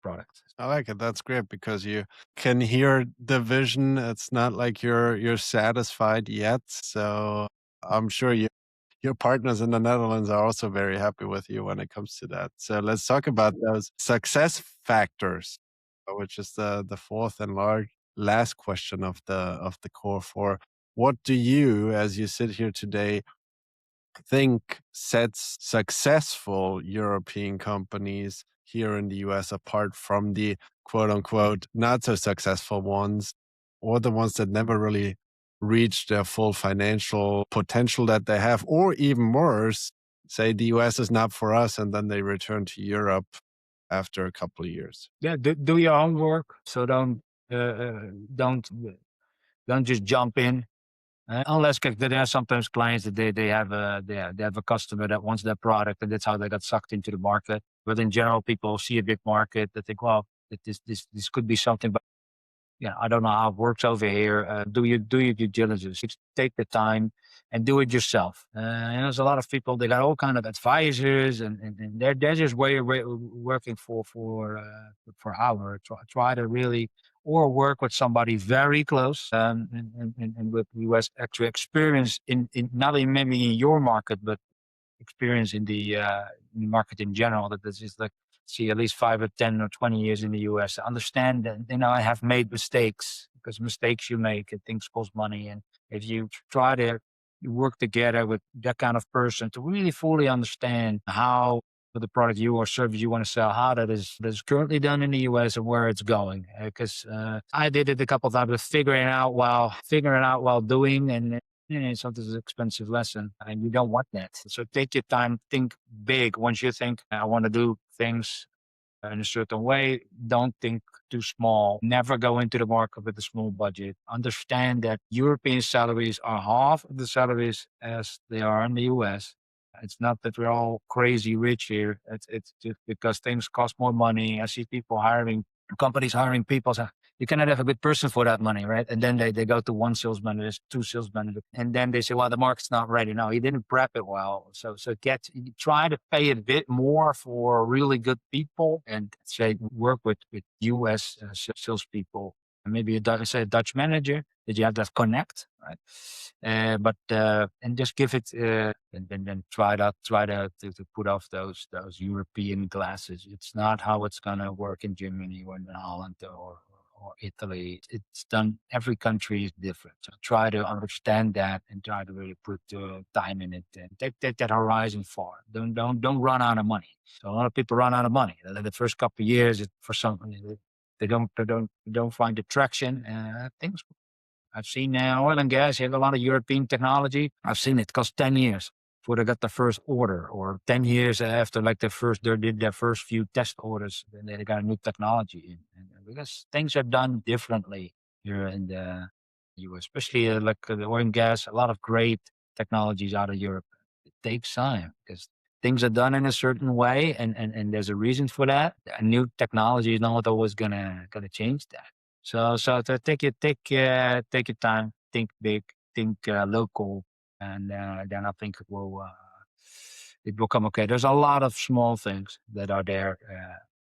products. I like it. That's great because you can hear the vision. It's not like you're satisfied yet. So I'm sure your partners in the Netherlands are also very happy with you when it comes to that. So let's talk about those success factors, which is the fourth and last question of the core four. What do you, as you sit here today, think sets successful European companies here in the US apart from the quote unquote not so successful ones, or the ones that never really reached their full financial potential that they have, or even worse, say the US is not for us and then they return to Europe after a couple of years? Yeah, do your homework. So don't just jump in. Unless there are sometimes clients that they have a customer that wants that product, and that's how they got sucked into the market. But in general, people see a big market, they think, well, this could be something. But I don't know how it works over here. Do your due diligence. Take the time and do it yourself. There's a lot of people. They got all kind of advisors, and they're just working for hour. Try to really, or work with somebody very close, and with US actual experience in not in maybe in your market, but experience in the market in general. That this is like, see at least 5 or 10 or 20 years in the US. Understand that I have made mistakes, because mistakes you make and things cost money. And if you try to work together with that kind of person to really fully understand how the product you or service you want to sell, how that is currently done in the US and where it's going. Because I did it a couple of times, but figuring it out while doing, and sometimes it's an expensive lesson, and you don't want that. So take your time, think big. Once you think, I want to do things in a certain way, don't think too small. Never go into the market with a small budget. Understand that European salaries are half of the salaries as they are in the US. It's not that we're all crazy rich here. It's just because things cost more money. I see companies hiring people. So you cannot have a good person for that money, right? And then they go to one sales manager, two sales managers, and then they say, well, the market's not ready. No, he didn't prep it well. So try to pay a bit more for really good people, and say work with US salespeople, and maybe a Dutch manager that you have that connect, right? And just give it, and then try to put off those European glasses. It's not how it's gonna work in Germany or in Holland or Italy. It's done. Every country is different. So try to understand that and try to really put time in it, and take that horizon far. Don't run out of money. So a lot of people run out of money. The first couple of years, for some, they don't find the traction. Things. I've seen oil and gas. You have a lot of European technology. I've seen it cost 10 years before they got the first order, or 10 years after they did their first few test orders, then they got a new technology in. And because things are done differently here in the US, especially like the oil and gas, a lot of great technologies out of Europe. It takes time because things are done in a certain way, and there's a reason for that. A new technology is not always gonna change that. So to take your time, think big, think local, and then I think it will come okay. There's a lot of small things that are there.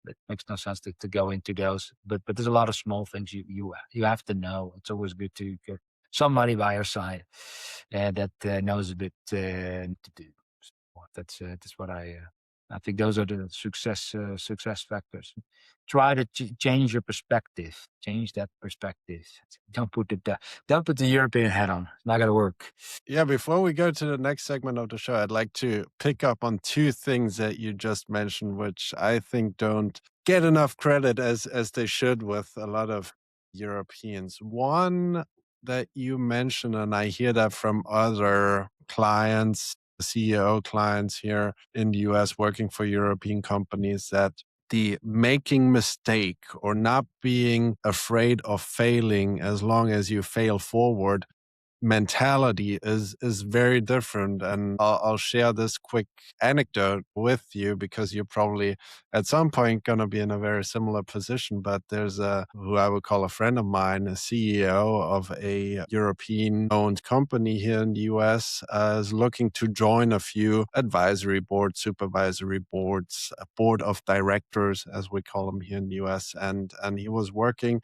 It makes no sense to go into those, but there's a lot of small things you have to know. It's always good to get somebody by your side that knows a bit to do. That's what I think those are the success factors. Try to change your perspective. Change that perspective. Don't put the European hat on. It's not gonna work. Yeah, before we go to the next segment of the show, I'd like to pick up on two things that you just mentioned, which I think don't get enough credit as they should with a lot of Europeans. One that you mentioned, and I hear that from other clients, CEO clients here in the US working for European companies, that the making mistake or not being afraid of failing as long as you fail forward mentality is very different. And I'll share this quick anecdote with you because you're probably at some point going to be in a very similar position. But there's who I would call a friend of mine, a CEO of a European owned company here in the US, is looking to join a few advisory boards, supervisory boards, a board of directors, as we call them here in the US. And he was working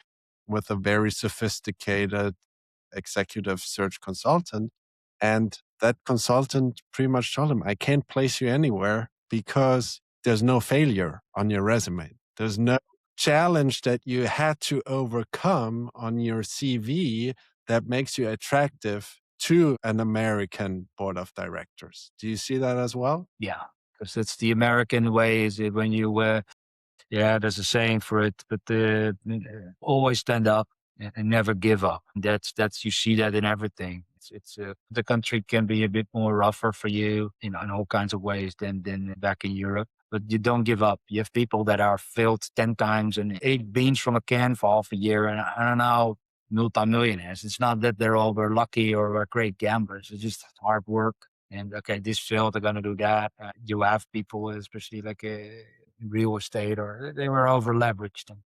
with a very sophisticated executive search consultant. And that consultant pretty much told him, I can't place you anywhere because there's no failure on your resume. There's no challenge that you had to overcome on your CV that makes you attractive to an American board of directors. Do you see that as well? Yeah, because it's the American way. Is it when you yeah, there's a saying for it, but always stand up and never give up. That's you see that in everything. It's the country can be a bit more rougher for you, in all kinds of ways than back in Europe. But you don't give up. You have people that are failed 10 times and ate beans from a can for half a year, and I don't know, multimillionaires. It's not that they're all were lucky or were great gamblers. It's just hard work. And okay, this failed, they're going to do that. You have people, especially like real estate, or they were over leveraged and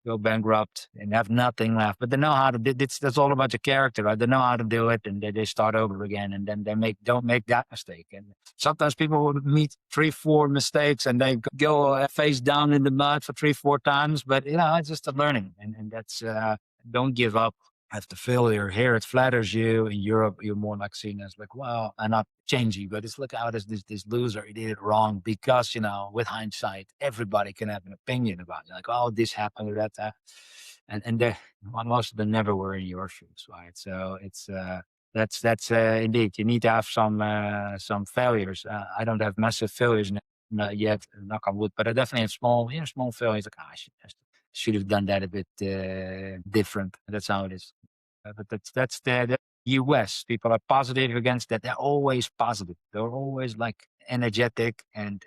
go bankrupt and have nothing left. But they know how to do it. That's all about the character, right? They know how to do it, and they start over again, and then don't make that mistake. And sometimes people will meet 3-4 mistakes and they go face down in the mud for 3-4 times. But it's just a learning, and that's don't give up after failure. Here it flatters you. In Europe, you're more like seen as like, well, I'm not changing, but it's like, oh, this loser, he did it wrong. Because, with hindsight, everybody can have an opinion about it. Like, oh, this happened or that. And most of them never were in your shoes, right? So it's, that's indeed, you need to have some failures. I don't have massive failures yet, knock on wood, but I definitely have small failures. Like, I should have done that a bit different. That's how it is. But that's the US. People are positive against that. They're always positive. They're always like energetic and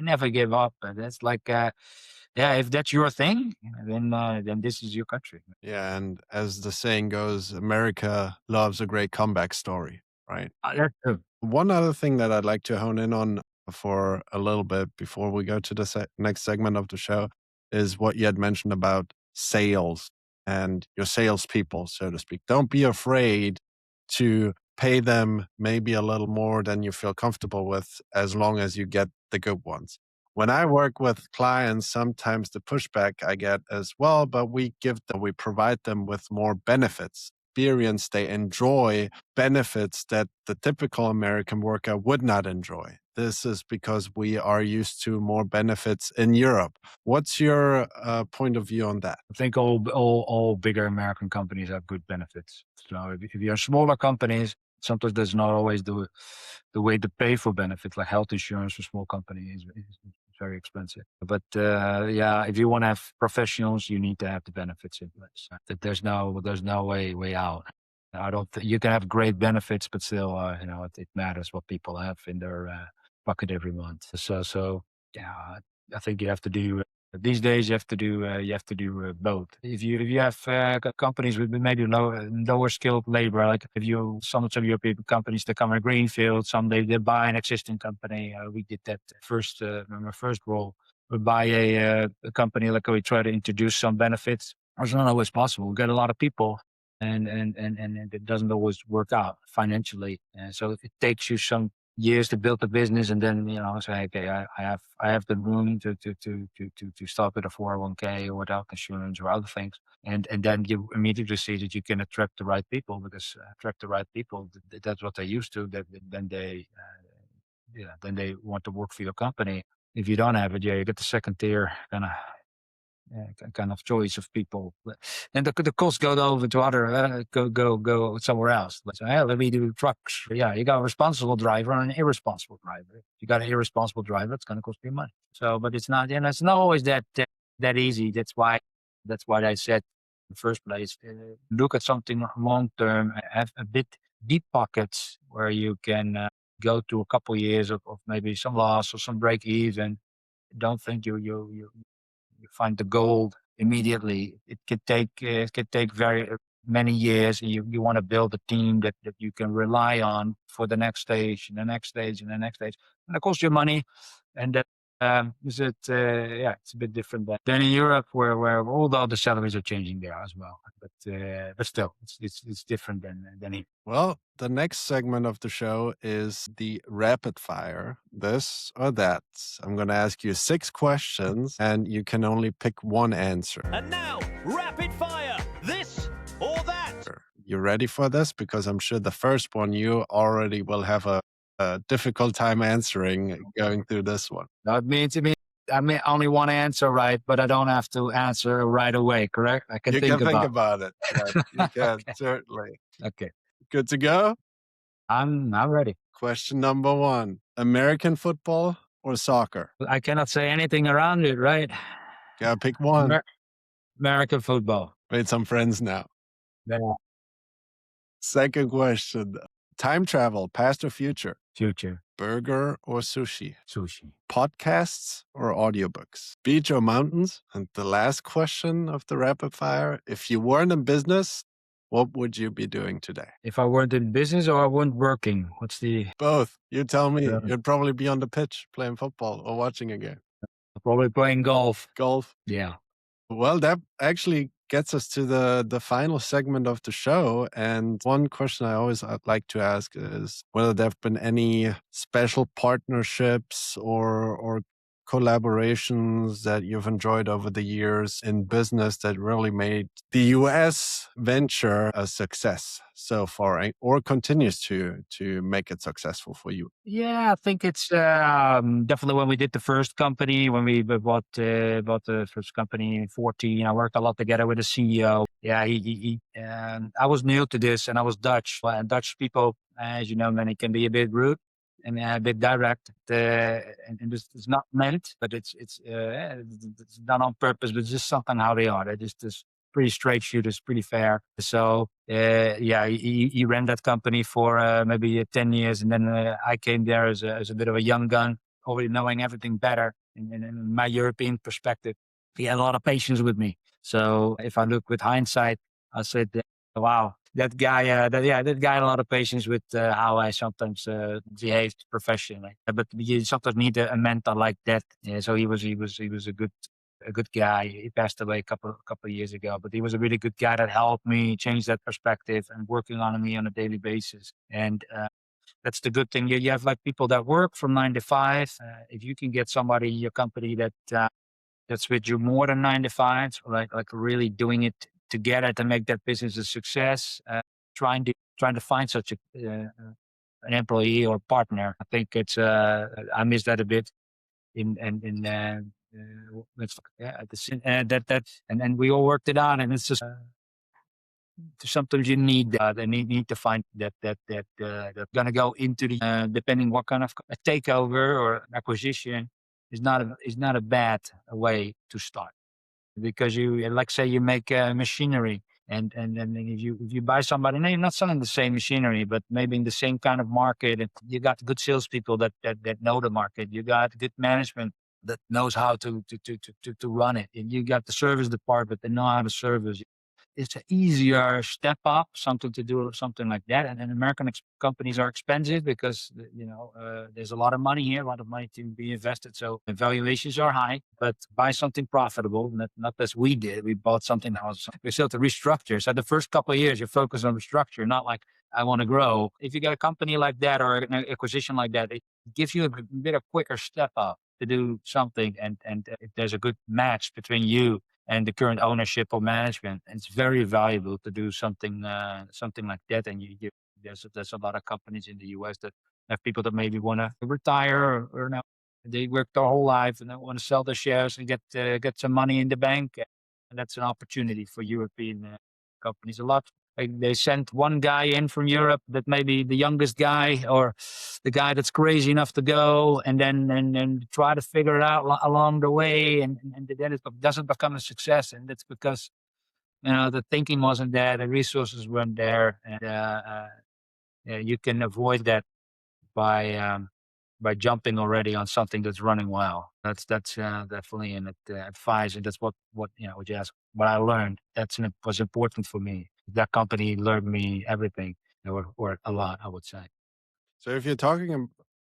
never give up. And that's like, if that's your thing, then this is your country. Yeah, and as the saying goes, America loves a great comeback story, right? That's true. One other thing that I'd like to hone in on for a little bit before we go to the next segment of the show is what you had mentioned about sales and your salespeople, so to speak. Don't be afraid to pay them maybe a little more than you feel comfortable with, as long as you get the good ones. When I work with clients, sometimes the pushback I get is, well, but we provide them with more benefits. Experience, they enjoy benefits that the typical American worker would not enjoy. This is because we are used to more benefits in Europe. What's your point of view on that? I think all bigger American companies have good benefits. So if you're smaller companies, sometimes there's not always the way to pay for benefits, like health insurance for small companies is very expensive. But if you want to have professionals, you need to have the benefits in place. That there's no way out. I don't think you can have great benefits, but still, it matters what people have in their pocket every month. So I think you have to do. These days, you have to do both. If you have companies with maybe lower skilled labor, like some of European companies that come in greenfield, some they buy an existing company. We did that first. My first role, we buy a company, like we try to introduce some benefits. It's not always possible. We get a lot of people, and it doesn't always work out financially. And so it takes you some years to build the business, and then say, okay, I have the room to start with a 401k or without insurance or other things, and then you immediately see that you can attract the right people, because that's what they're used to. Then they want to work for your company. If you don't have it, you get the second tier kind of choice of people, and the costs go over to other go somewhere else. Let's say, let me do trucks. Yeah, you got a responsible driver and an irresponsible driver. You got an irresponsible driver, it's going to cost you money. So, but it's not, it's not always that easy. That's why I said in the first place, look at something long term, have a bit deep pockets where you can go to a couple of years of maybe some loss or some break even. Don't think you find the gold immediately. It could take many years. And you want to build a team that you can rely on for the next stage and the next stage and the next stage. And it costs you money. And that it's a bit different than in Europe, where although the salaries are changing there as well, but still it's different than here. Well, the next segment of the show is the rapid fire, this or that. I'm going to ask you 6 questions, and you can only pick one answer. And now, rapid fire, this or that. You ready for this? Because I'm sure the first one you already will have a difficult time answering going through this one. That means I may only one answer right, but I don't have to answer right away, correct? I can You think can think about about it. Right? You can, Okay. certainly. Okay. Good to go? I'm ready. Question number 1. American football or soccer? I cannot say anything around it, right? Gotta pick one. American football. Made some friends now. Yeah. Second question. Time travel, past or future? Future. Burger or sushi? Sushi. Podcasts or audiobooks? Beach or mountains? And the last question of the rapid fire. If you weren't in business, what would you be doing today? If I weren't in business or I weren't working, what's the... Both. You tell me. Yeah. You'd probably be on the pitch playing football or watching a game. Probably playing golf. Golf. Yeah. Well, that actually gets us to the final segment of the show. And one question I'd like to ask is whether there have been any special partnerships or collaborations that you've enjoyed over the years in business that really made the US venture a success so far, or continues to make it successful for you. Yeah, I think it's definitely when we did the first company, when we bought the first company in 2014. I worked a lot together with the CEO. Yeah, I was new to this, and I was Dutch. And Dutch people, as you know, many can be a bit rude and a bit direct. And it's not meant, but it's done on purpose. But it's just something how they are. They're just pretty straight shooters, pretty fair. So he ran that company for maybe 10 years, and then I came there as a bit of a young gun, already knowing everything better in my European perspective. He had a lot of patience with me. So if I look with hindsight, I said, wow, that guy had a lot of patience with how I sometimes behaved professionally. But you sometimes need a mentor like that. Yeah, so he was a good guy. He passed away a couple of years ago, but he was a really good guy that helped me change that perspective and working on me on a daily basis. And that's the good thing. You have like people that work from 9 to 5. If you can get somebody in your company that's with you more than 9 to 5, like really doing it together to make that business a success, trying to find such an employee or partner. I think it's I miss that a bit and we all worked it out, and it's just sometimes you need they need to find that gonna go into the depending what kind of a takeover or acquisition is not a bad way to start, because you, like say you make machinery and if you buy somebody, no, you're not selling the same machinery, but maybe in the same kind of market, and you got good salespeople that know the market, you got good management that knows how to run it, and you got the service department that know how to service. It's an easier step up, something to do something like that. And American companies are expensive because there's a lot of money here, a lot of money to be invested. So the valuations are high, but buy something profitable. Not as we did. We bought something that we still have to restructure. So the first couple of years, you focus on restructure, not like I want to grow. If you got a company like that or an acquisition like that, it gives you a bit of quicker step up to do something. And if there's a good match between you and the current ownership or management, it's very valuable to do something like that. And there's a lot of companies in the US that have people that maybe want to retire or no, they work their whole life and they want to sell their shares and get some money in the bank. And that's an opportunity for European companies a lot. Like they sent one guy in from Europe that may be the youngest guy or the guy that's crazy enough to go, and then try to figure it out along the way, and then it doesn't become a success. And that's because the thinking wasn't there, the resources weren't there, and you can avoid that by jumping already on something that's running well. That's definitely an advice, and that's what you asked. What I learned was important for me. That company learned me everything, or a lot, I would say. So if you're talking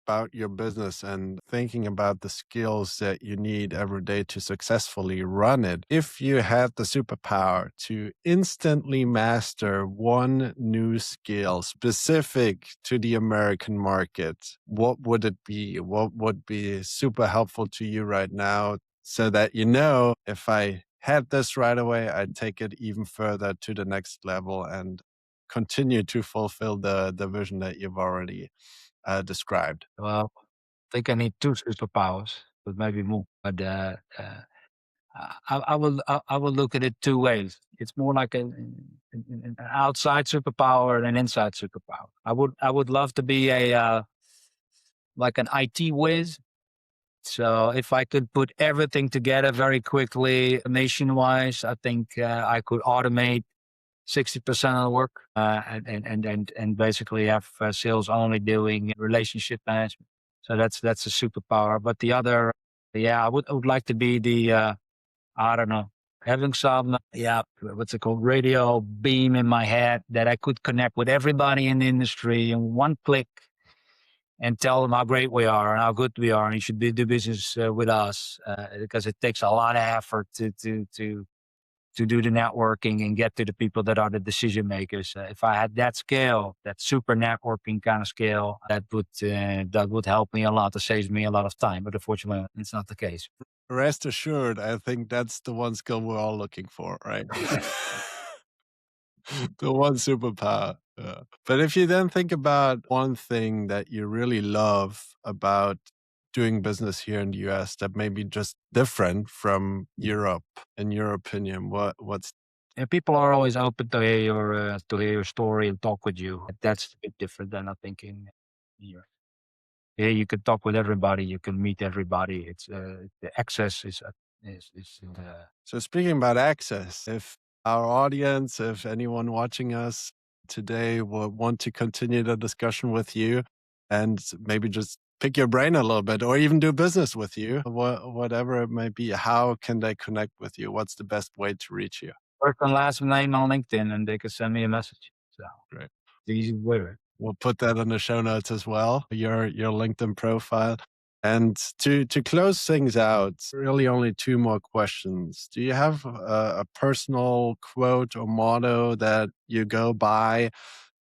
about your business and thinking about the skills that you need every day to successfully run it, if you had the superpower to instantly master one new skill specific to the American market, what would it be? What would be super helpful to you right now so that you know if I had this right away, I'd take it even further to the next level and continue to fulfill the vision that you've already described? Well, I think I need 2 superpowers, but maybe more. But I will look at it 2 ways. It's more like an outside superpower and an inside superpower. I would love to be a like an IT whiz. So if I could put everything together very quickly, nationwide, I think I could automate 60% of the work, and basically have sales only doing relationship management. So that's a superpower. But the other, I would like to be the I don't know, having some what's it called, radio beam in my head that I could connect with everybody in the industry in one click and tell them how great we are and how good we are, and you should do business with us, because it takes a lot of effort to do the networking and get to the people that are the decision makers. If I had that scale, that super networking kind of scale, that would help me a lot. It saves me a lot of time. But unfortunately, it's not the case. Rest assured, I think that's the one skill we're all looking for, right? The one superpower. Yeah. But if you then think about one thing that you really love about doing business here in the US that may be just different from Europe, in your opinion, what's And people are always open to hear your story and talk with you. That's a bit different than I think in Europe. Here you can talk with everybody, you can meet everybody. It's the access is. So speaking about access, if our audience, if anyone watching us today would want to continue the discussion with you and maybe just pick your brain a little bit or even do business with you, whatever it may be, how can they connect with you? What's the best way to reach you? First and last name on LinkedIn, and they can send me a message. So great. The easy way. We'll put that in the show notes as well, your LinkedIn profile. And to close things out, really only 2 more questions. Do you have a personal quote or motto that you go by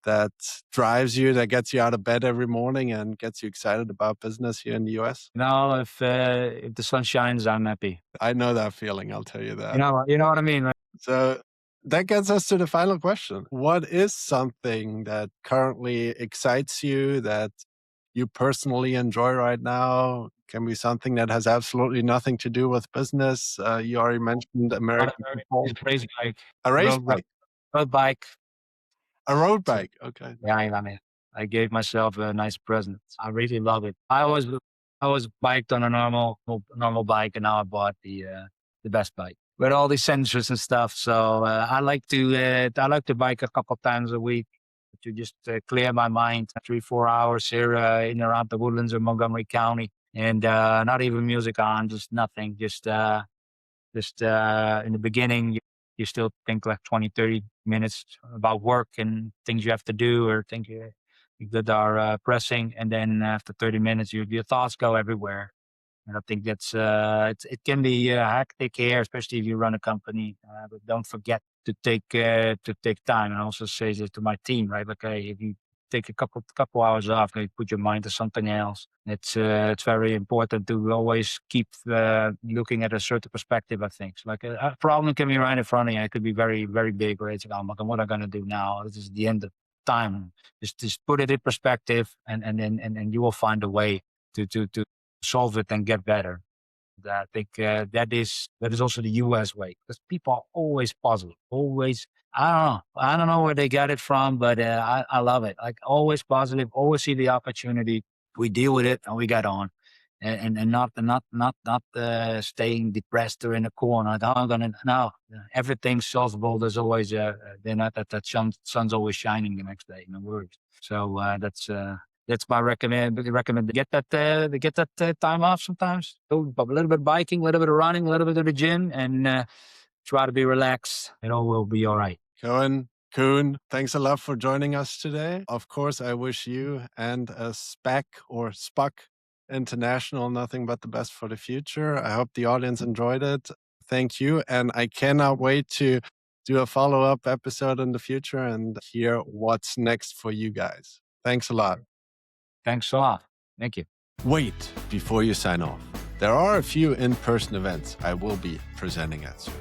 that drives you, that gets you out of bed every morning and gets you excited about business here in the US? No, if the sun shines, I'm happy. I know that feeling, I'll tell you that. You know what I mean, right? So that gets us to the final question. What is something that currently excites you, that you personally enjoy right now? Can be something that has absolutely nothing to do with business. You already mentioned American football. Race bike. A race Road bike. Road bike. A road bike. Okay. Yeah, I mean, I gave myself a nice present. I really love it. I was biked on a normal bike, and now I bought the best bike with all the sensors and stuff. So I like to bike a couple times a week to just clear my mind. 3-4 hours here in around the Woodlands of Montgomery County, and not even music on, just nothing. Just in the beginning, you still think like 20-30 minutes about work and things you have to do or things that are pressing, and then after 30 minutes, your thoughts go everywhere. And I think that's it can be hectic here, especially if you run a company. But don't forget to take time, and also say this to my team, right? Like, hey, if you take a couple hours off, you put your mind to something else. It's very important to always keep looking at a certain perspective. I think like a problem can be right in front of you. It could be very, very big, or it's like, oh, what am I going to do now? This is the end of time. Just put it in perspective, and you will find a way to solve it and get better. I think that is also the US way, because people are always positive, always. I don't know where they got it from, but I love it. Like, always positive, always see the opportunity. We deal with it and we get on, and not staying depressed or in a corner. Like, oh, I'm gonna no, everything's solvable. There's always that sun's always shining the next day. No worries. So that's my recommend. Get that time off sometimes. Do a little bit of biking, a little bit of running, a little bit of the gym, and try to be relaxed. It all will be all right. Koen, Koen, thanks a lot for joining us today. Of course, I wish you and Spack or Spack International nothing but the best for the future. I hope the audience enjoyed it. Thank you. And I cannot wait to do a follow-up episode in the future and hear what's next for you guys. Thanks a lot. Thanks a lot. Thank you. Wait, before you sign off, there are a few in-person events I will be presenting at soon.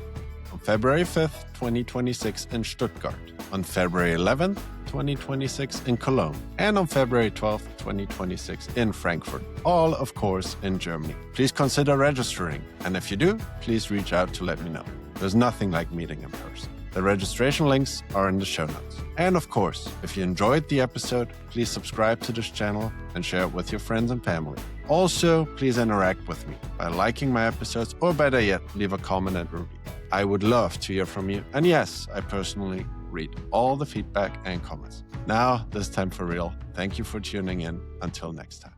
On February 5th, 2026 in Stuttgart, on February 11th, 2026 in Cologne, and on February 12th, 2026 in Frankfurt, all of course in Germany. Please consider registering, and if you do, please reach out to let me know. There's nothing like meeting in person. The registration links are in the show notes. And of course, if you enjoyed the episode, please subscribe to this channel and share it with your friends and family. Also, please interact with me by liking my episodes, or better yet, leave a comment and review. I would love to hear from you. And yes, I personally read all the feedback and comments. Now, this time for real. Thank you for tuning in. Until next time.